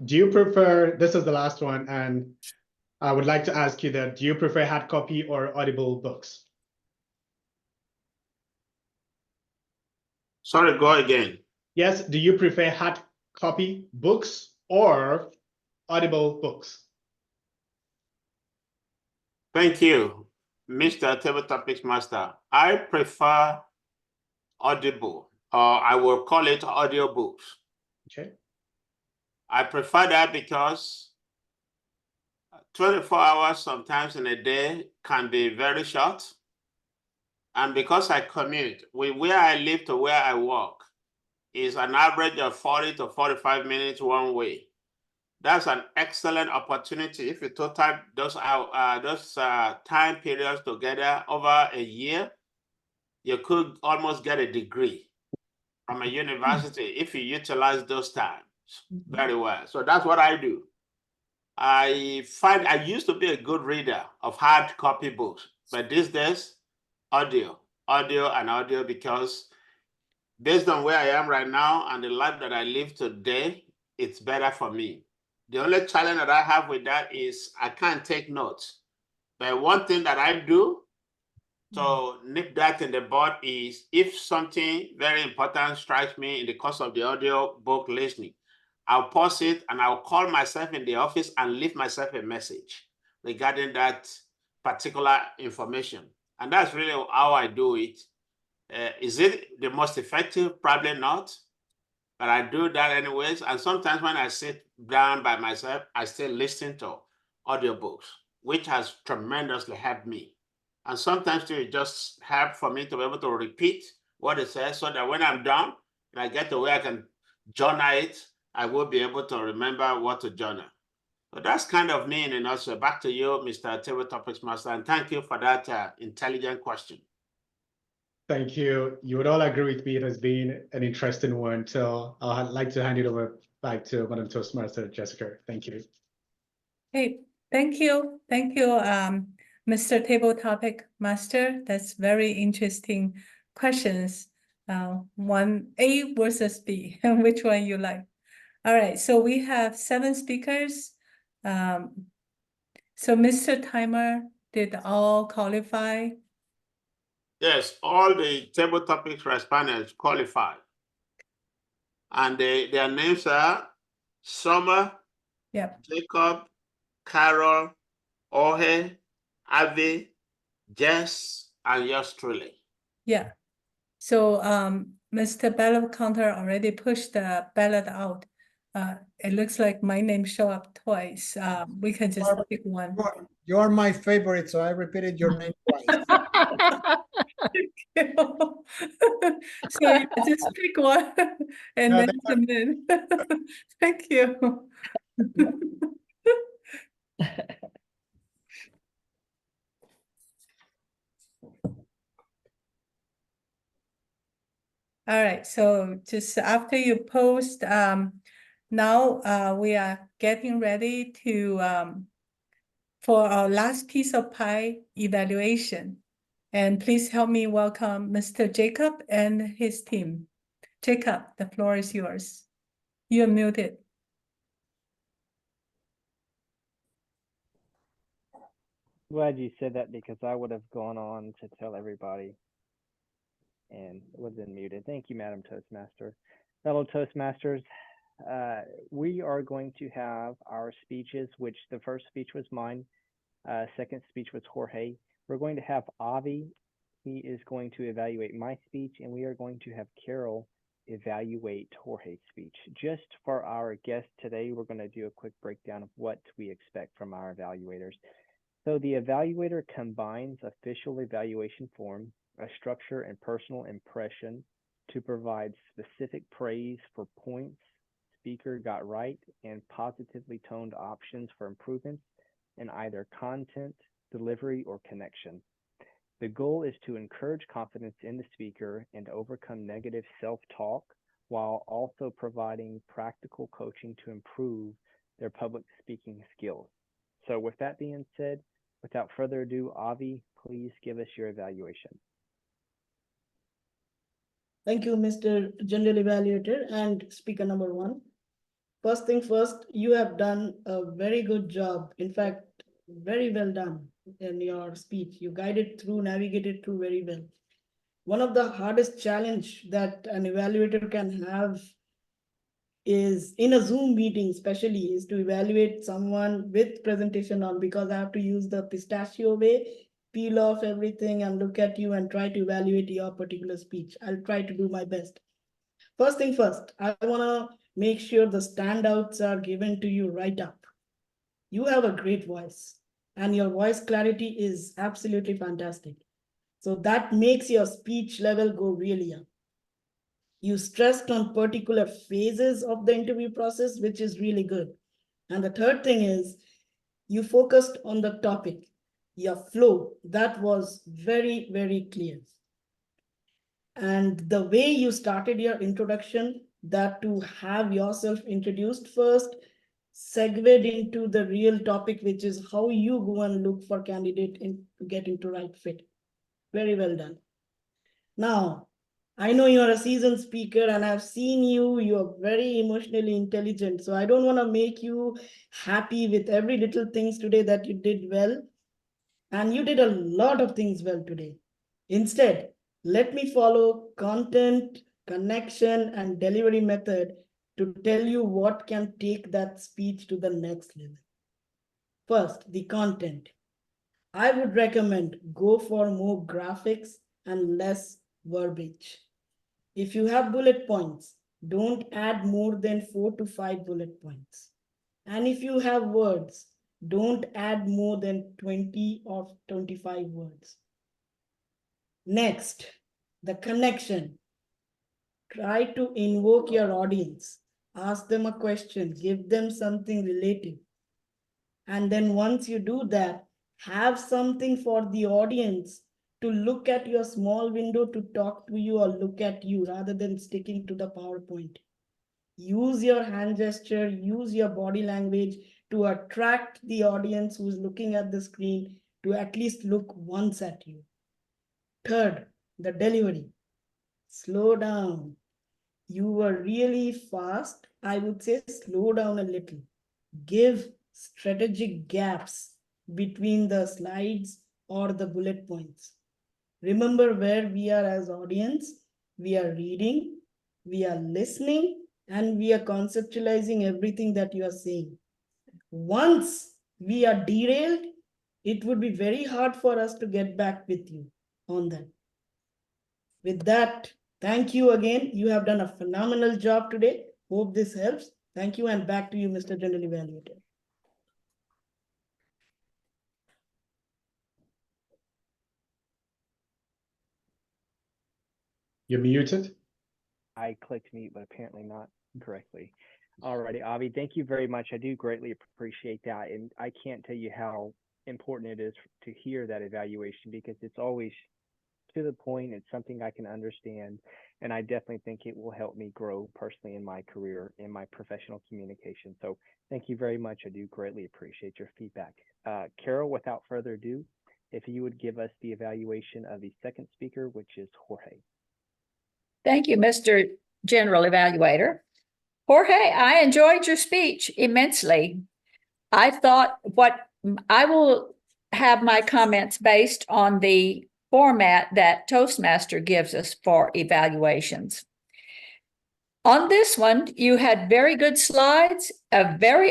do you prefer, this is the last one, and I would like to ask you that, do you prefer hard copy or audible books? Sorry, go again. Yes, do you prefer hard copy books or audible books? Thank you, Mr. Table Topics Master. I prefer audible, or I will call it audiobooks. Okay. I prefer that because 24 hours sometimes in a day can be very short. And because I commute, where I live to where I work is an average of 40 to 45 minutes one way. That's an excellent opportunity. If you total those time periods together over a year, you could almost get a degree from a university if you utilize those times very well. So that's what I do. I find I used to be a good reader of hard copy books, but these days, audio, because based on where I am right now and the life that I live today, it's better for me. The only challenge that I have with that is I can't take notes. But one thing that I do to nip that in the bud is if something very important strikes me in the course of the audio book listening, I'll pause it and I'll call myself in the office and leave myself a message regarding that particular information. And that's really how I do it. Is it the most effective? Probably not. But I do that anyways. And sometimes when I sit down by myself, I still listen to audiobooks, which has tremendously helped me. And sometimes too, it just helps for me to be able to repeat what it says so that when I'm done and I get to where I can journal it, I will be able to remember what to journal. So that's kind of me in a nutshell. Back to you, Mr. Table Topics Master, and thank you for that intelligent question. Thank you. You would all agree with me it has been an interesting one. So I'd like to hand it over back to Madam Toastmaster Jessica. Thank you. Hey, thank you. Thank you, Mr. Table Topic Master. That's very interesting questions. One A versus B, which one you like? All right, so we have 7 speakers. So Mr. Timer, did all qualify? Yes, all the table topics respondents qualified. And their names are Summer, Yep. Jacob, Carol, Ohe, Avi, Jess, and yours truly. Yeah. So Mr. Ballot Counter already pushed the ballot out. It looks like my name show up twice. We can just pick one. You are my favorite, so I repeated your name twice. So yeah, just pick one and No, then come in. Thank you. All right, so just after you post, now we are getting ready to for our last piece of pie evaluation. And please help me welcome Mr. Jacob and his team. Jacob, the floor is yours. You're muted. Glad you said that because I would have gone on to tell everybody and was muted. Thank you, Madam Toastmaster. Fellow Toastmasters, we are going to have our speeches, which the first speech was mine. Second speech was Jorge. We're going to have Avi. He is going to evaluate my speech, and we are going to have Carol evaluate Jorge's speech. Just for our guest today, we're going to do a quick breakdown of what we expect from our evaluators. So the evaluator combines official evaluation form, a structure, and personal impression to provide specific praise for points speaker got right and positively toned options for improvements in either content, delivery, or connection. The goal is to encourage confidence in the speaker and overcome negative self-talk while also providing practical coaching to improve their public speaking skills. So with that being said, without further ado, Avi, please give us your evaluation. Thank you, Mr. General Evaluator and speaker number 1. First thing first, you have done a very good job. In fact, very well done in your speech. You guided through, navigated through very well. One of the hardest challenge that an evaluator can have is in a Zoom meeting, especially, is to evaluate someone with presentation on, because I have to use the pistachio way, peel off everything and look at you and try to evaluate your particular speech. I'll try to do my best. First thing first, I want to make sure the standouts are given to you right up. You have a great voice and your voice clarity is absolutely fantastic. So that makes your speech level go really up. You stressed on particular phases of the interview process, which is really good. And the third thing is you focused on the topic, your flow. That was very, very clear. And the way you started your introduction, that to have yourself introduced first, segued into the real topic, which is how you go and look for candidate to get into right fit. Very well done. Now, I know you're a seasoned speaker and I've seen you, you're very emotionally intelligent. So I don't want to make you happy with every little things today that you did well. And you did a lot of things well today. Instead, let me follow content, connection, and delivery method to tell you what can take that speech to the next level. First, the content. I would recommend go for more graphics and less verbiage. If you have bullet points, don't add more than 4 to 5 bullet points. And if you have words, don't add more than 20 or 25 words. Next, the connection. Try to invoke your audience. Ask them a question, give them something relative. And then once you do that, have something for the audience to look at your small window to talk to you or look at you rather than sticking to the PowerPoint. Use your hand gesture, use your body language to attract the audience who's looking at the screen to at least look once at you. Third, the delivery. Slow down. You were really fast. I would say slow down a little. Give strategic gaps between the slides or the bullet points. Remember where we are as audience. We are reading, we are listening, and we are conceptualizing everything that you are saying. Once we are derailed, it would be very hard for us to get back with you on that. With that, thank you again. You have done a phenomenal job today. Hope this helps. Thank you, and back to you, Mr. General Evaluator. You're muted. I clicked mute, but apparently not correctly. Alrighty, Avi, thank you very much. I do greatly appreciate that. And I can't tell you how important it is to hear that evaluation because it's always to the point. It's something I can understand. And I definitely think it will help me grow personally in my career, in my professional communication. So thank you very much. I do greatly appreciate your feedback. Carol, without further ado, if you would give us the evaluation of the second speaker, which is Jorge. Thank you, Mr. General Evaluator. Jorge, I enjoyed your speech immensely. I thought I will have my comments based on the format that Toastmaster gives us for evaluations. On this one, you had very good slides, a very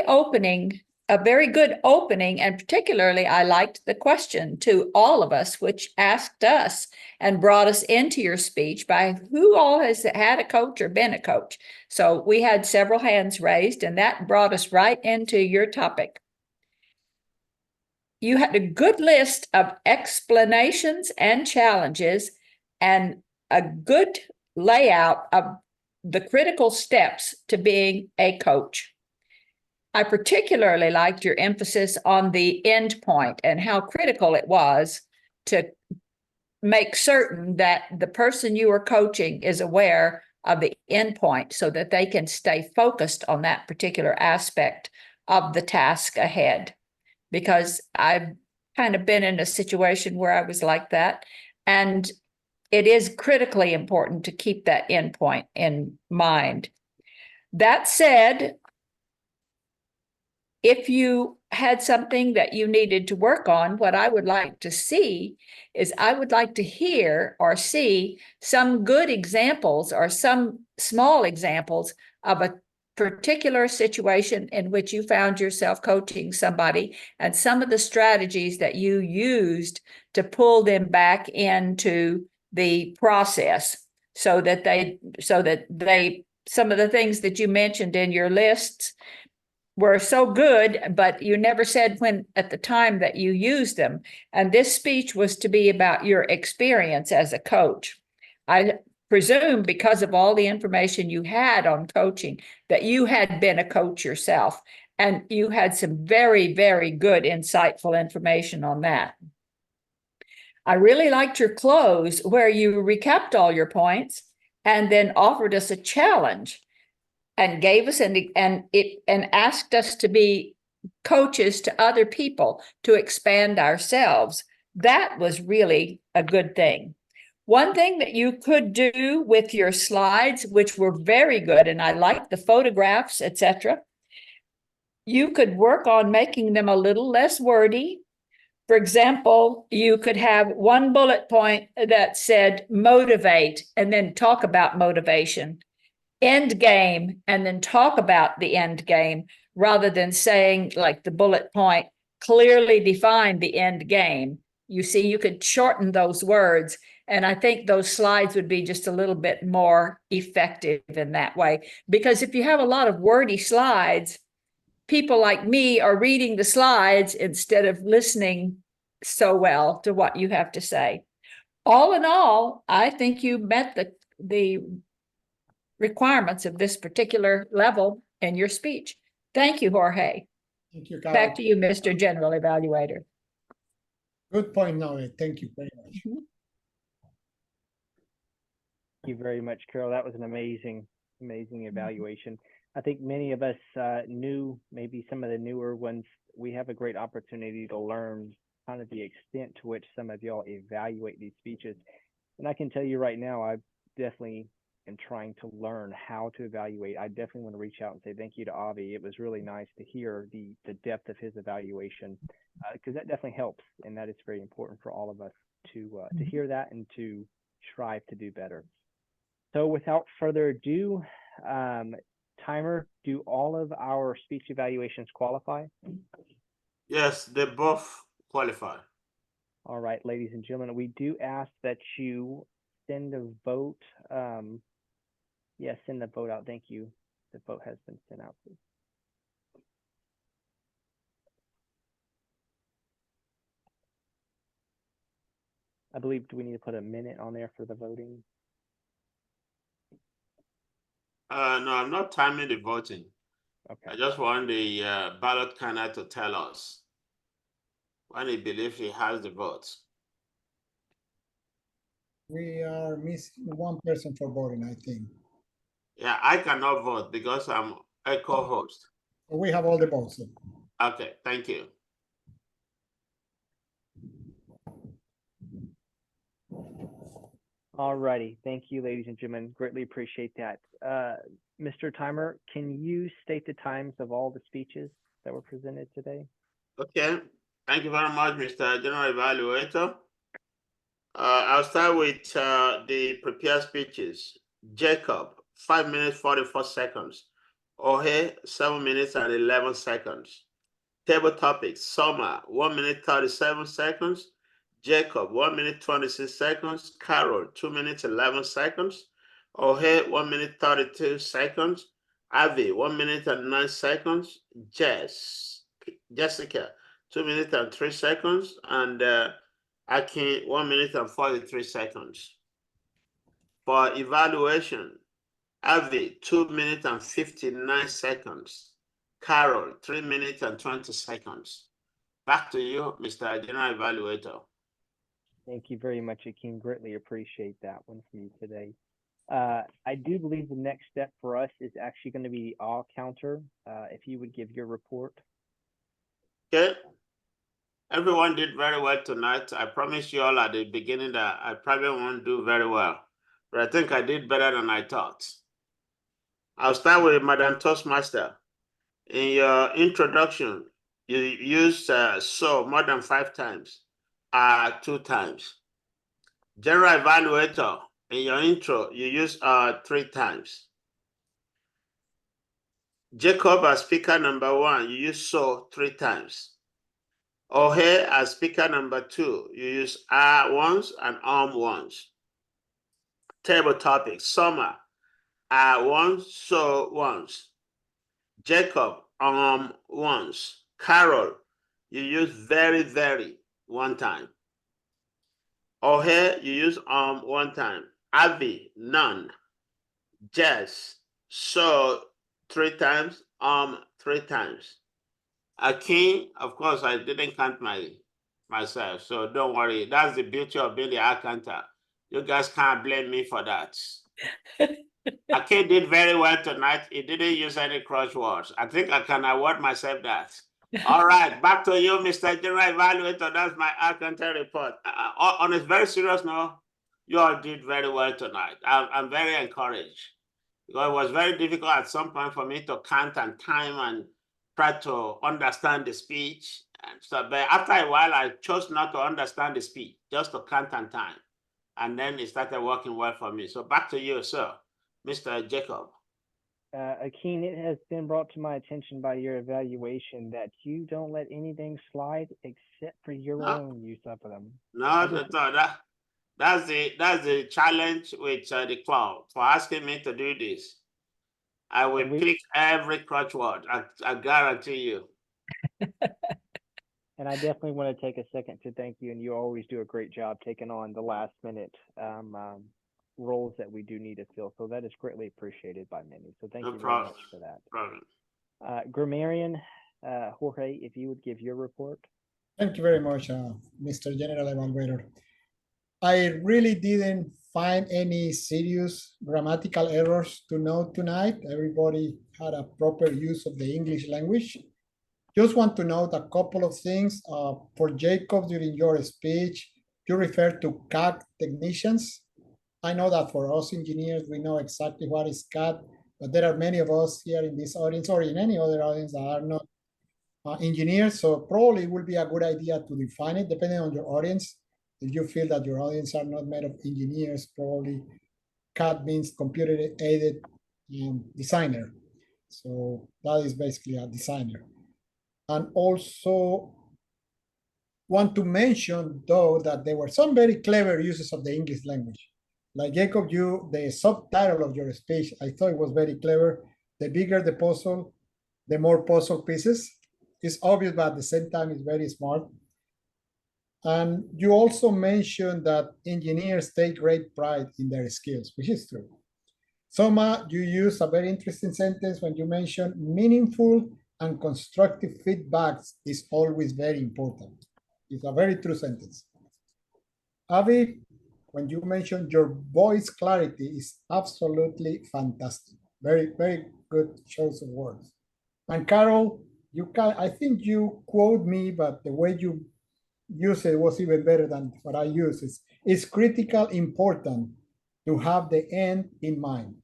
good opening, and particularly I liked the question to all of us, which asked us and brought us into your speech by who all has had a coach or been a coach. So we had several hands raised, and that brought us right into your topic. You had a good list of explanations and challenges and a good layout of the critical steps to being a coach. I particularly liked your emphasis on the end point and how critical it was to make certain that the person you are coaching is aware of the end point so that they can stay focused on that particular aspect of the task ahead. Because I've kind of been in a situation where I was like that. And it is critically important to keep that end point in mind. That said, if you had something that you needed to work on, what I would like to see is I would like to hear or see some good examples or some small examples of a particular situation in which you found yourself coaching somebody and some of the strategies that you used to pull them back into the process so that some of the things that you mentioned in your lists were so good, but you never said when at the time that you used them. And this speech was to be about your experience as a coach. I presume because of all the information you had on coaching, that you had been a coach yourself, and you had some very, very good, insightful information on that. I really liked your close where you recapped all your points and then offered us a challenge and gave us and asked us to be coaches to other people to expand ourselves. That was really a good thing. One thing that you could do with your slides, which were very good, and I liked the photographs, etc., you could work on making them a little less wordy. For example, you could have one bullet point that said motivate and then talk about motivation, end game, and then talk about the end game, rather than saying like the bullet point, clearly define the end game. You see, you could shorten those words. And I think those slides would be just a little bit more effective in that way. Because if you have a lot of wordy slides, people like me are reading the slides instead of listening so well to what you have to say. All in all, I think you met the requirements of this particular level in your speech. Thank you, Jorge. Thank you, Carol. Back to you, Mr. General Evaluator. Good point, Noe. Thank you very much. Thank you very much, Carol. That was an amazing evaluation. I think many of us knew, maybe some of the newer ones, we have a great opportunity to learn kind of the extent to which some of y'all evaluate these speeches. And I can tell you right now, I definitely am trying to learn how to evaluate. I definitely want to reach out and say thank you to Avi. It was really nice to hear the depth of his evaluation, because that definitely helps, and that is very important for all of us to hear that and to strive to do better. So without further ado, timer, do all of our speech evaluations qualify? Yes, they both qualify. All right, ladies and gentlemen, we do ask that you send a vote. Yes, send the vote out. Thank you. The vote has been sent out, please. I believe, do we need to put a minute on there for the voting? No, I'm not timing the voting. Okay. I just want the ballot counter to tell us when he believes he has the votes. We are missing one person for voting, I think. Yeah, I cannot vote because I'm a co-host. We have all the votes. Okay, thank you. All righty. Thank you, ladies and gentlemen. Greatly appreciate that. Mr. Timer, can you state the times of all the speeches that were presented today? Okay, thank you very much, Mr. General Evaluator. I'll start with the prepared speeches. Jacob, 5 minutes, 44 seconds. Ohe, 7 minutes and 11 seconds. Table topics, Soma, 1 minute, 37 seconds. Jacob, 1 minute, 26 seconds. Carol, 2 minutes, 11 seconds. Ohe, 1 minute, 32 seconds. Avi, 1 minute and 9 seconds. Jessica, 2 minutes and 3 seconds. And Akin, 1 minute and 43 seconds. For evaluation, Avi, 2 minutes and 59 seconds. Carol, 3 minutes and 20 seconds. Back to you, Mr. General Evaluator. Thank you very much, Akeem. Greatly appreciate that one from you today. I do believe the next step for us is actually going to be the all counter. If you would give your report. Okay. Everyone did very well tonight. I promised you all at the beginning that I probably won't do very well, but I think I did better than I thought. I'll start with Madam Toastmaster. In your introduction, you used so more than 5 times, 2 times. General Evaluator, in your intro, you used 3 times. Jacob as speaker number 1, you used so 3 times. Ohe as speaker number 2, you use once and once. Table topics, Summer, once, so once. Jacob, once. Carol, you use very, very 1 time. Ohe, you use 1 time. Avi, none. Jess, so 3 times. 3 times. Akin, of course, I didn't count myself, so don't worry. That's the beauty of being the accountant. You guys can't blame me for that. Akin did very well tonight. He didn't use any crosswords. I think I can award myself that. All right, back to you, Mr. General Evaluator. That's my accountant report. On a very serious note, you all did very well tonight. I'm very encouraged. Because it was very difficult at some point for me to count and time and try to understand the speech. And so, but after a while, I chose not to understand the speech, just to count and time. And then it started working well for me. So back to you, sir, Mr. Jacob. Akin, it has been brought to my attention by your evaluation that you don't let anything slide except for your own use of them. No, that's the challenge with the club for asking me to do this. I will pick every crutch word. I guarantee you. And I definitely want to take a second to thank you. And you always do a great job taking on the last minute roles that we do need to fill. So that is greatly appreciated by many. So thank you very much for that. Grammarian, Jorge, if you would give your report. Thank you very much, Mr. General Evaluator. I really didn't find any serious grammatical errors to note tonight. Everybody had a proper use of the English language. Just want to note a couple of things. For Jacob, during your speech, you referred to CAD technicians. I know that for us engineers, we know exactly what is CAD, but there are many of us here in this audience or in any other audience that are not engineers. So probably it would be a good idea to define it depending on your audience. If you feel that your audience are not made of engineers, probably CAD means computer aided designer. So that is basically a designer. And also want to mention, though, that there were some very clever uses of the English language. Like Jacob, the subtitle of your speech, I thought it was very clever. The bigger the puzzle, the more puzzle pieces. It's obvious, but at the same time, it's very smart. And you also mentioned that engineers take great pride in their skills, which is true. Soma, you use a very interesting sentence when you mention meaningful and constructive feedbacks is always very important. It's a very true sentence. Avi, when you mentioned your voice clarity is absolutely fantastic. Very, very good choice of words. And Carol, I think you quote me, but the way you use it was even better than what I use. It's critical important to have the end in mind.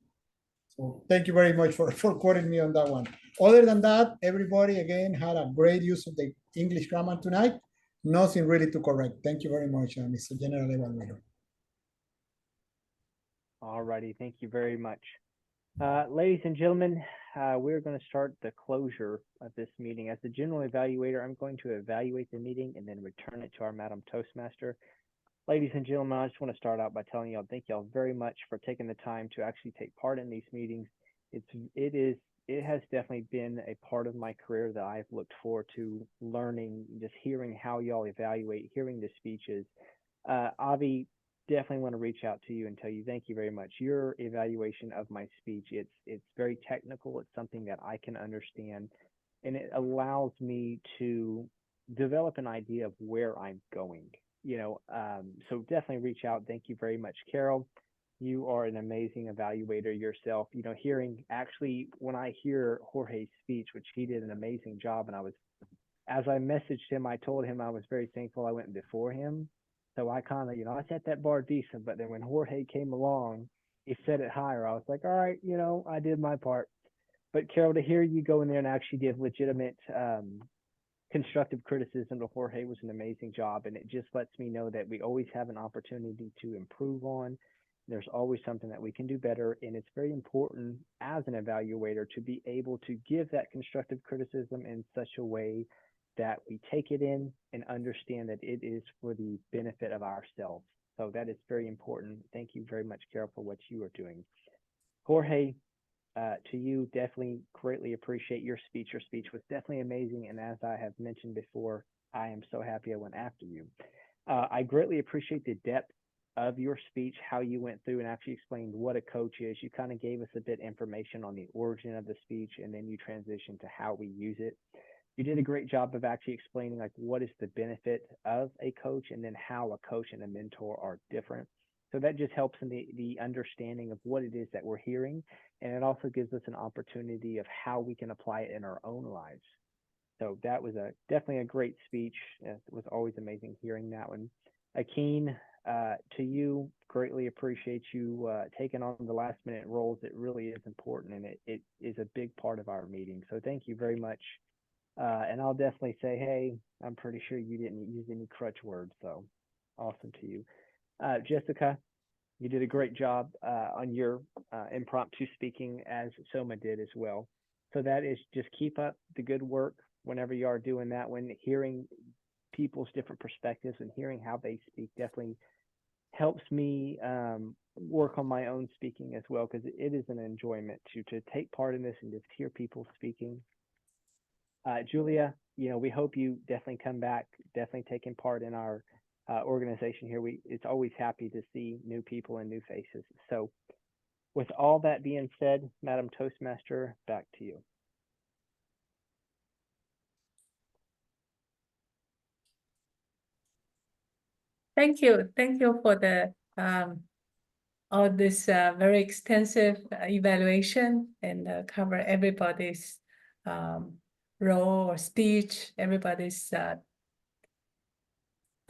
So thank you very much for quoting me on that one. Other than that, everybody again had a great use of the English grammar tonight. Nothing really to correct. Thank you very much, Mr. General Evaluator. All righty, thank you very much. Ladies and gentlemen, we're going to start the closure of this meeting. As the general evaluator, I'm going to evaluate the meeting and then return it to our Madam Toastmaster. Ladies and gentlemen, I just want to start out by telling y'all thank y'all very much for taking the time to actually take part in these meetings. It has definitely been a part of my career that I've looked forward to learning, just hearing how y'all evaluate, hearing the speeches. Avi, definitely want to reach out to you and tell you thank you very much. Your evaluation of my speech, it's very technical. It's something that I can understand, and it allows me to develop an idea of where I'm going. So definitely reach out. Thank you very much, Carol. You are an amazing evaluator yourself. Hearing actually when I hear Jorge's speech, which he did an amazing job, and as I messaged him, I told him I was very thankful I went before him. So I kind of, I set that bar decent, but then when Jorge came along, he set it higher. I was like, all right, I did my part. But Carol, to hear you go in there and actually give legitimate constructive criticism to Jorge was an amazing job. And it just lets me know that we always have an opportunity to improve on. There's always something that we can do better. And it's very important as an evaluator to be able to give that constructive criticism in such a way that we take it in and understand that it is for the benefit of ourselves. So that is very important. Thank you very much, Carol, for what you are doing. Jorge, to you, definitely greatly appreciate your speech. Your speech was definitely amazing. And as I have mentioned before, I am so happy I went after you. I greatly appreciate the depth of your speech, how you went through and actually explained what a coach is. You kind of gave us a bit information on the origin of the speech, and then you transitioned to how we use it. You did a great job of actually explaining like what is the benefit of a coach, and then how a coach and a mentor are different. So that just helps in the understanding of what it is that we're hearing, and it also gives us an opportunity of how we can apply it in our own lives. So that was definitely a great speech. It was always amazing hearing that one. Akeen, to you, greatly appreciate you taking on the last minute roles. It really is important, and it is a big part of our meeting. So thank you very much. And I'll definitely say, hey, I'm pretty sure you didn't use any crutch words. So awesome to you. Jessica, you did a great job on your impromptu speaking, as Soma did as well. So that is just keep up the good work whenever you are doing that. When hearing people's different perspectives and hearing how they speak definitely helps me work on my own speaking as well, because it is an enjoyment to take part in this and just hear people speaking. Julia, we hope you definitely come back, definitely taking part in our organization here. It's always happy to see new people and new faces. So with all that being said, Madam Toastmaster, back to you. Thank you. Thank you for the all this very extensive evaluation and cover everybody's role or speech, everybody's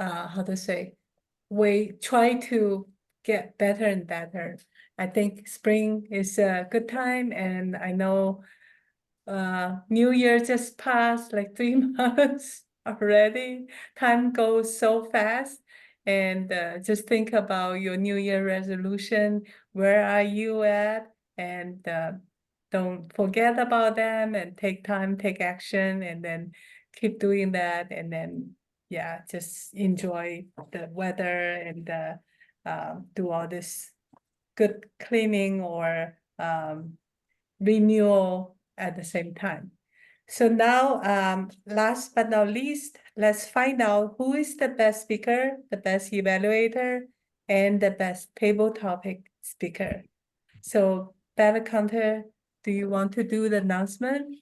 how to say, we try to get better and better. I think spring is a good time, and I know New Year just passed, like 3 months already. Time goes so fast. And just think about your New Year resolution. Where are you at? And don't forget about them, and take time, take action, and then keep doing that. And then, yeah, just enjoy the weather and do all this good cleaning or renewal at the same time. So now, last but not least, let's find out who is the best speaker, the best evaluator, and the best table topic speaker. So, Bella Counter, do you want to do the announcement?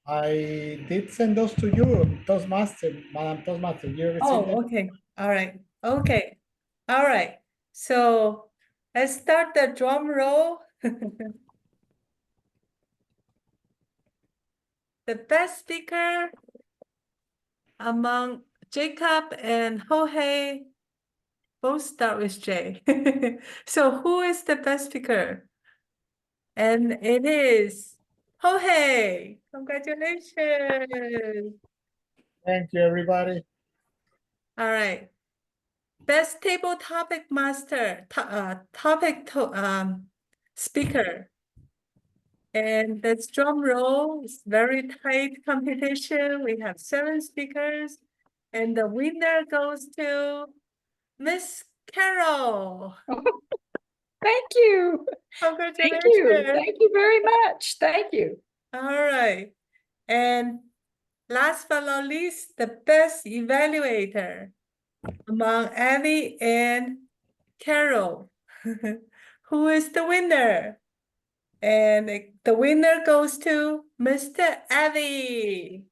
I did send those to you, Toastmaster, Madam Toastmaster. You received Oh, them? okay. All right. Okay. All right. So let's start the drum roll. The best speaker among Jacob and Jorge both start with J. So who is the best speaker? And it is Jorge. Congratulations. Thank you, everybody. All right. Best table topic master, speaker. And this drum roll is very tight competition. We have 7 speakers, and the winner goes to Miss Carol. Thank you. Congratulations. Thank you. Thank you very much. Thank you. All right. And last but not least, the best evaluator among Abby and Carol. Who is the winner? And the winner goes to Mr. Abby.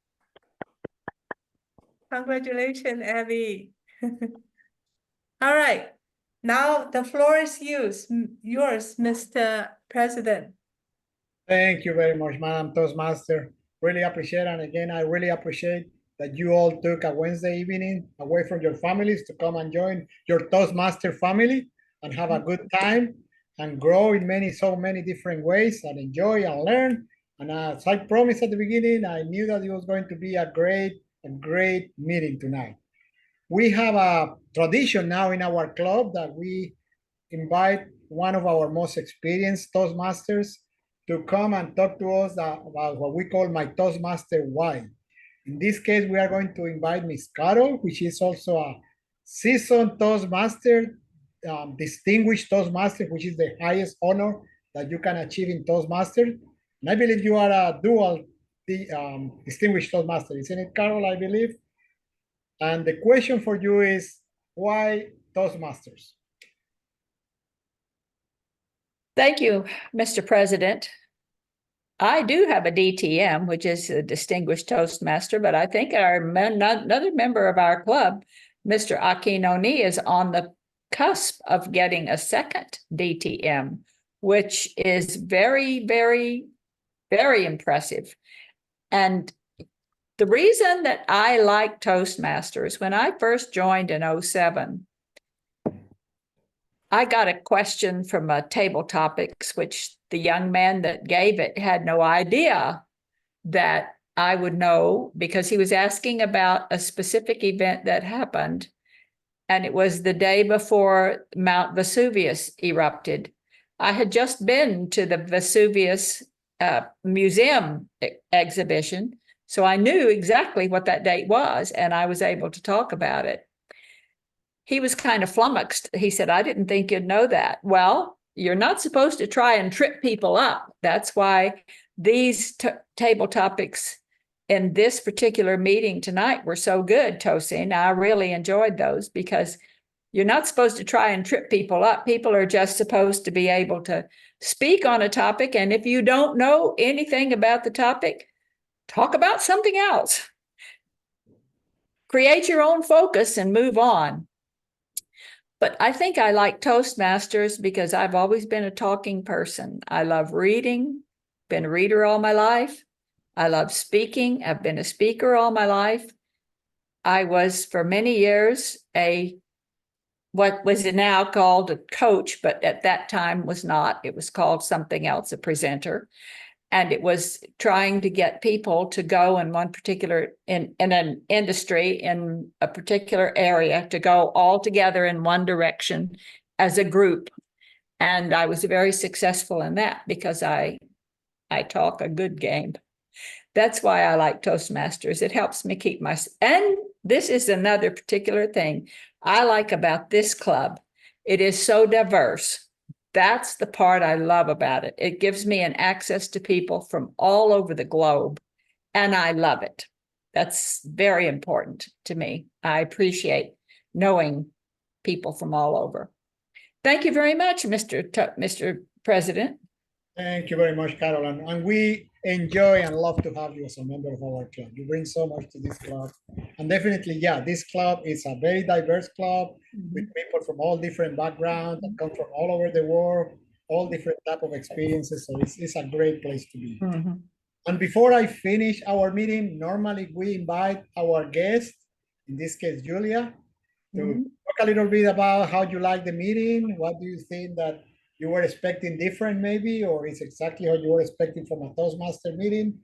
Congratulations, Abby. All right. Now the floor is yours, Mr. President. Thank you very much, Madam Toastmaster. Really appreciate it. And again, I really appreciate that you all took a Wednesday evening away from your families to come and join your Toastmaster family and have a good time and grow in so many different ways and enjoy and learn. And as I promised at the beginning, I knew that it was going to be a great meeting tonight. We have a tradition now in our club that we invite one of our most experienced Toastmasters to come and talk to us about what we call my Toastmaster why. In this case, we are going to invite Miss Carol, which is also a seasoned Toastmaster, distinguished Toastmaster, which is the highest honor that you can achieve in Toastmaster. And I believe you are a dual distinguished Toastmaster, isn't it, Carol? I believe. And the question for you is, why Toastmasters? Thank you, Mr. President. I do have a DTM, which is a Distinguished Toastmaster, but I think another member of our club, Mr. Akinoni, is on the cusp of getting a second DTM, which is very, very, very impressive. And the reason that I like Toastmasters, when I first joined in 2007, I got a question from a Table Topics, which the young man that gave it had no idea that I would know, because he was asking about a specific event that happened. And it was the day before Mount Vesuvius erupted. I had just been to the Vesuvius museum exhibition, so I knew exactly what that date was, and I was able to talk about it. He was kind of flummoxed. He said, I didn't think you'd know that. Well, you're not supposed to try and trip people up. That's why these table topics in this particular meeting tonight were so good, Tosin. I really enjoyed those, because you're not supposed to try and trip people up. People are just supposed to be able to speak on a topic. And if you don't know anything about the topic, talk about something else. Create your own focus and move on. But I think I like Toastmasters because I've always been a talking person. I love reading, been a reader all my life. I love speaking. I've been a speaker all my life. I was for many years what was now called a coach, but at that time was not. It was called something else, a presenter. And it was trying to get people to go in one particular, in an industry, in a particular area, to go all together in one direction as a group. And I was very successful in that because I talk a good game. That's why I like Toastmasters. It helps me keep and this is another particular thing I like about this club. It is so diverse. That's the part I love about it. It gives me an access to people from all over the globe, and I love it. That's very important to me. I appreciate knowing people from all over. Thank you very much, Mr. President. Thank you very much, Carol. And we enjoy and love to have you as a member of our club. You bring so much to this club. And definitely, yeah, this club is a very diverse club with people from all different backgrounds that come from all over the world, all different type of experiences. So it's a great place to be. And before I finish our meeting, normally we invite our guest, in this case, Julia, to talk a little bit about how you like the meeting. What do you think that you were expecting different maybe, or is exactly what you were expecting from a Toastmaster meeting,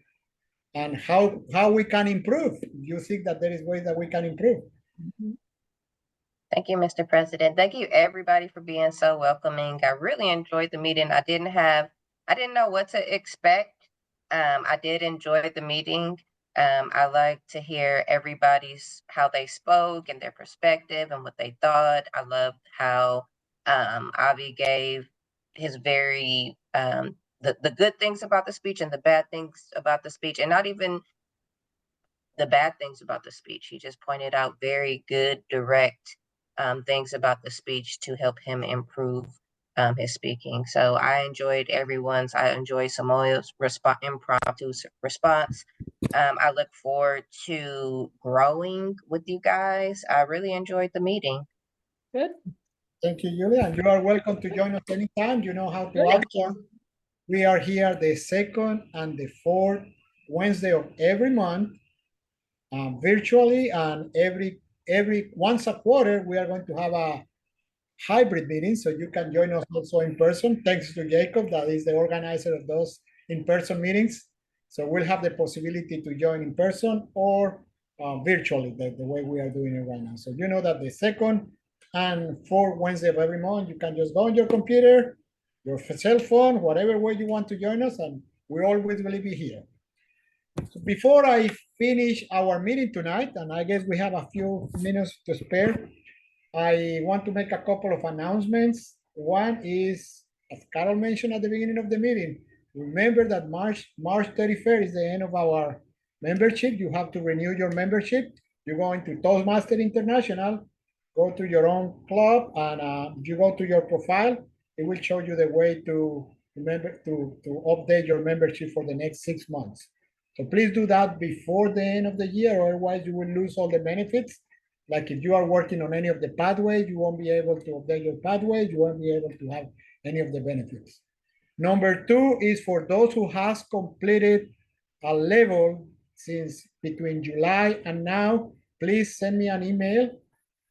and how we can improve? Do you think that there is ways that we can improve? Thank you, Mr. President. Thank you, everybody, for being so welcoming. I really enjoyed the meeting. I didn't know what to expect. I did enjoy the meeting. I like to hear how they spoke and their perspective and what they thought. I loved how Avi gave his very the good things about the speech and the bad things about the speech, and not even the bad things about the speech. He just pointed out very good, direct things about the speech to help him improve his speaking. So I enjoyed Samoa's impromptu response. I look forward to growing with you guys. I really enjoyed the meeting. Good. Thank you, Julia. And you are welcome to join us anytime. You know how to Thank act. you. We are here the second and the fourth Wednesday of every month, virtually, and every once a quarter we are going to have a hybrid meeting, so you can join us also in person. Thanks to Jacob, that is the organizer of those in-person meetings. So we'll have the possibility to join in person or virtually, the way we are doing it right now. So you know that the second and fourth Wednesday of every month, you can just go on your computer, your cell phone, whatever way you want to join us, and we always will be here. So before I finish our meeting tonight, and I guess we have a few minutes to spare, I want to make a couple of announcements. One is, as Carol mentioned at the beginning of the meeting, remember that March 31st is the end of our membership. You have to renew your membership. You go into Toastmaster International, go to your own club, and you go to your profile. it will show you the way to remember to update your membership for the next 6 months. So please do that before the end of the year, or otherwise you will lose all the benefits. Like if you are working on any of the pathways, you won't be able to update your pathways, you won't be able to have any of the benefits. Number two is for those who has completed a level since between July and now, please send me an email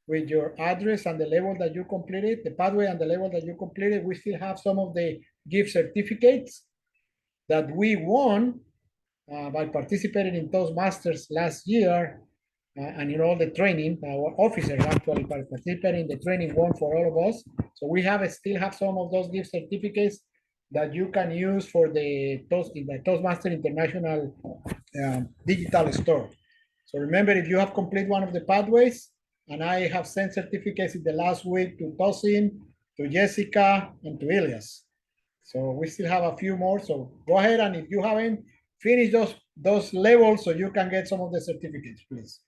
with your address and the level that you completed, the pathway and the level that you completed. We still have some of the gift certificates that we won by participating in Toastmasters last year and in all the training. Our officers actually participating in the training won for all of us. So we still have some of those gift certificates that you can use for the Toastmaster International digital store. So remember, if you have completed one of the pathways, and I have sent certificates in the last week to Tosin, to Jessica, and to Elias. So we still have a few more. So go ahead, and if you haven't finished those levels, so you can get some of the certificates, please.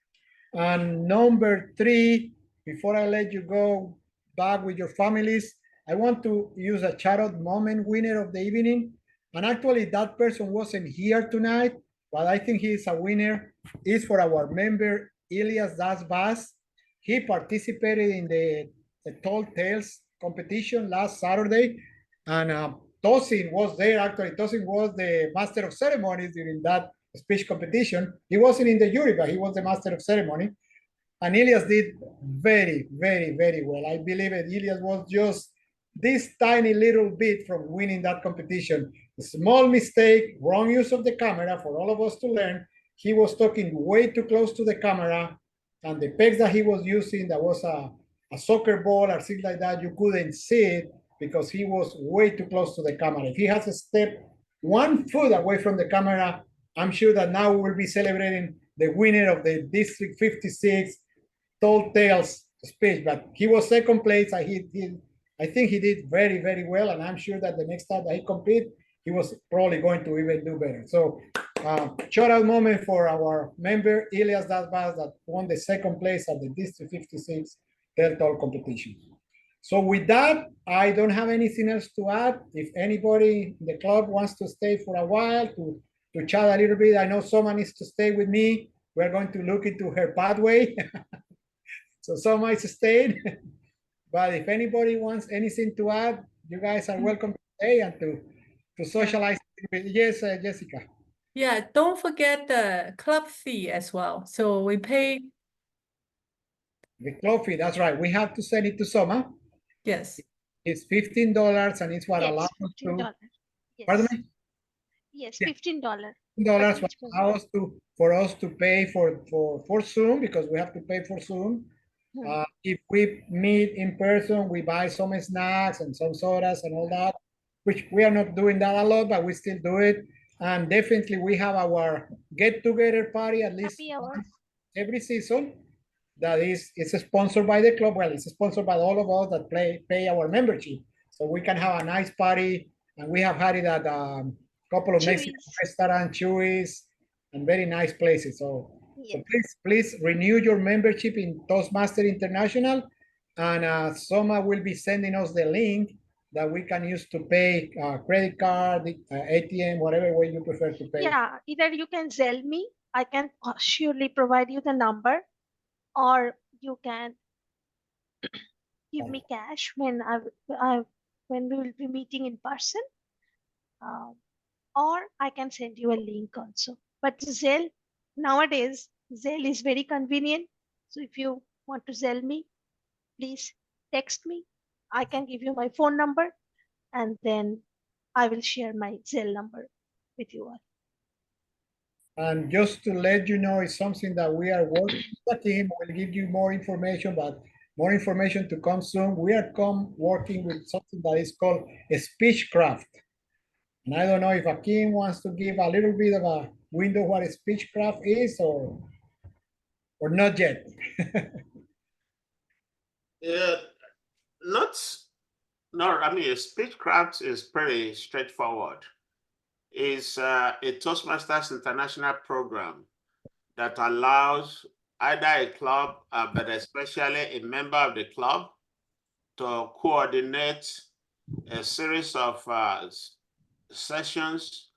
And number three, before I let you go back with your families, I want to use a shout out moment winner of the evening. And actually, that person wasn't here tonight, but I think he is a winner. Is for our member Elias Dasbas. He participated in the Tall Tales competition last Saturday, and Tosin was there. Actually, Tosin was the master of ceremonies during that speech competition. He wasn't in the jury, but he was the master of ceremony. And Elias did very, very, very well. I believe it. Elias was just this tiny little bit from winning that competition. A small mistake, wrong use of the camera for all of us to learn. He was talking way too close to the camera, and the pegs that he was using, that was a soccer ball or things like that, you couldn't see it because he was way too close to the camera. If he has a step 1 foot away from the camera, I'm sure that now we will be celebrating the winner of the District 56 Tall Tales speech. But he was second place, and I think he did very, very well, and I'm sure that the next time that he compete, he was probably going to even do better. So shout out moment for our member Elias Dasbas that won the second place at the District 56 Tall competition. So with that, I don't have anything else to add. If anybody in the club wants to stay for a while to chat a little bit, I know someone needs to stay with me. We're going to look into her pathway. So some might stay. But if anybody wants anything to add, you guys are welcome to stay and to socialize. Yes, Jessica. Yeah, don't forget the club fee as well. So we pay, The club fee, that's right. We have to send it to Soma. yes. It's $15, and it's what Yes, allows us to. $15. Pardon Yes. me? Yes, Yeah. $15. $15 what allows for us to pay for Zoom, because we have to pay for Zoom. If we meet in person, we buy some snacks and some sodas and all that, which we are not doing that a lot, but we still do it. And definitely we have our get-together party at least once every season. That is, it's sponsored by the club. Well, it's sponsored by all of us that pay our membership. So we can have a nice party, and we have had it at a couple of Mexican restaurants, Chewy's, and very nice places. So please renew your membership in Toastmaster International, and Soma will be sending us the link that we can use to pay credit card, ATM, whatever way you prefer to pay. Yeah, either you can Zelle me. I can surely provide you the number, or you can give me cash when when we will be meeting in person, or I can send you a link also. But Zelle, nowadays, Zelle is very convenient. So if you want to Zelle me, please text me. I can give you my phone number, and then I will share my Zelle number with you all. And just to let you know, it's something that we are working with the team. We'll give you more information, but more information to come soon. We are working with something that is called a speechcraft. And I don't know if Akeem wants to give a little bit of a window what a speechcraft is, or not yet. Yeah, I mean, speechcraft is pretty straightforward. It's a Toastmasters International program that allows either a club, but especially a member of the club, to coordinate a series of sessions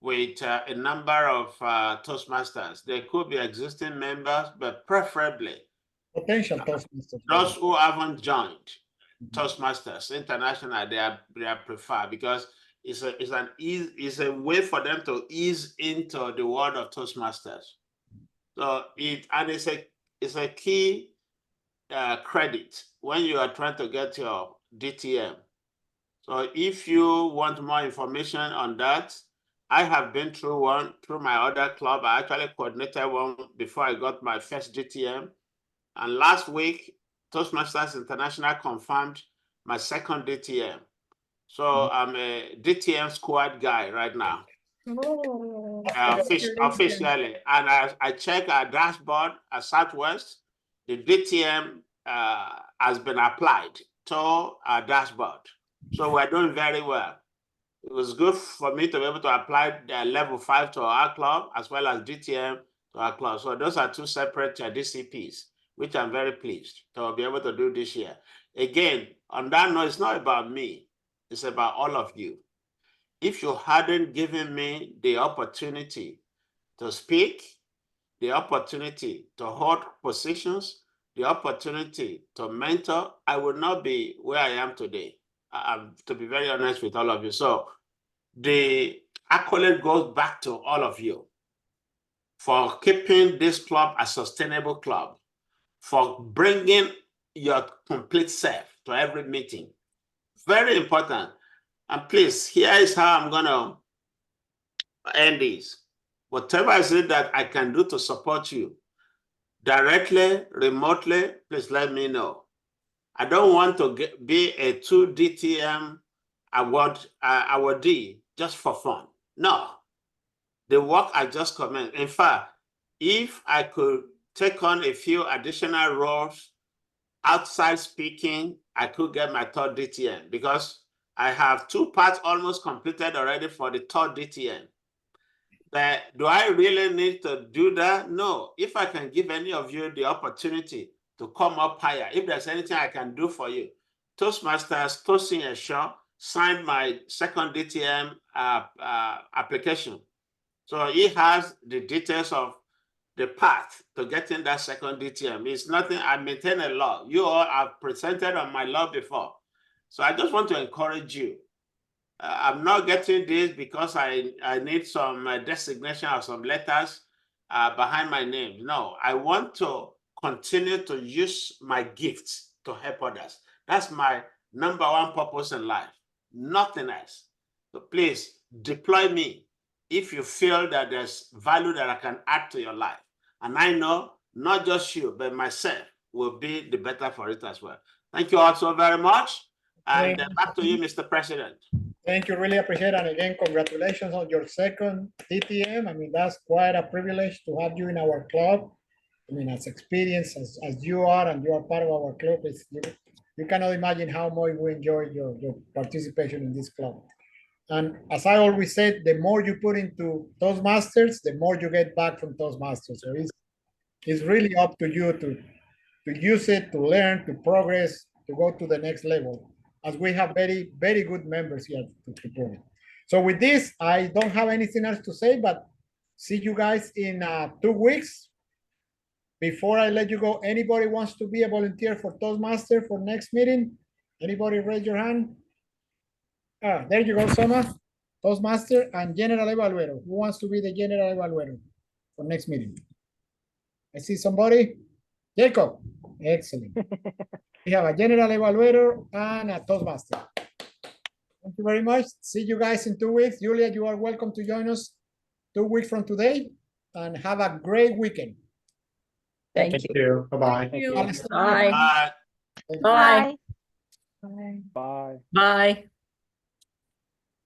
with a number of Toastmasters. They could be existing members, but preferably Potential Toastmasters. those who haven't joined Toastmasters International, they are preferred because it's a way for them to ease into the world of Toastmasters. So it's a key credit when you are trying to get your DTM. So if you want more information on that, I have been through one through my other club. I actually coordinated one before I got my first DTM. And last week, Toastmasters International confirmed my second DTM. So I'm a DTM squad guy right now. Oh, Officially. And I check our dashboard at Southwest, the DTM has been applied to our dashboard. So we're doing very well. It was good for me to be able to apply the level 5 to our club as well as DTM to our club. So those are two separate DCPs, which I'm very pleased to be able to do this year. Again, on that note, it's not about me. It's about all of you. If you hadn't given me the opportunity to speak, the opportunity to hold positions, the opportunity to mentor, I would not be where I am today. To be very honest with all of you. So the accolade goes back to all of you for keeping this club a sustainable club, for bringing your complete self to every meeting. Very important. And please, here is how I'm going to end this. Whatever is it that I can do to support you, directly, remotely, please let me know. I don't want to be a 2 DTM awardee just for fun. No. The work I just commented. In fact, if I could take on a few additional roles outside speaking, I could get my 3rd DTM because I have 2 parts almost completed already for the 3rd DTM. But do I really need to do that? No. If I can give any of you the opportunity to come up higher, if there's anything I can do for you, Toastmasters, Toasting a Show, signed my 2nd DTM application. So he has the details of the path to getting that 2nd DTM. It's nothing, I maintain a law. You all have presented on my law before. So I just want to encourage you. I'm not getting this because I need some designation or some letters behind my name. No, I want to continue to use my gifts to help others. That's my #1 purpose in life, nothing else. So please deploy me if you feel that there's value that I can add to your life. And I know not just you, but myself will be the better for it as well. Thank you all so very much. And back to you, Mr. President. Thank you, really appreciate it. And again, congratulations on your 2nd DTM. I mean, that's quite a privilege to have you in our club. I mean, as experienced as you are, and you are part of our club, you cannot imagine how much we enjoy your participation in this club. And as I always said, the more you put into Toastmasters, the more you get back from Toastmasters. So it's really up to you to use it, to learn, to progress, to go to the next level, as we have very, very good members here to put it. So with this, I don't have anything else to say, but see you guys in 2 weeks. Before I let you go, anybody wants to be a volunteer for Toastmaster for next meeting? Anybody raise your hand? There you go, Soma. Toastmaster and General Evaluator. Who wants to be the General Evaluator for next meeting? I see somebody. Jacob. Excellent. We have a General Evaluator and a Toastmaster. Thank you very much. See you guys in 2 weeks. Julia, you are welcome to join us 2 weeks from today, and have a great weekend. Thank Thank you. you. Bye-bye. Thank you. Alistair. Bye. Bye. Thank you. Bye. Bye. Bye. Bye.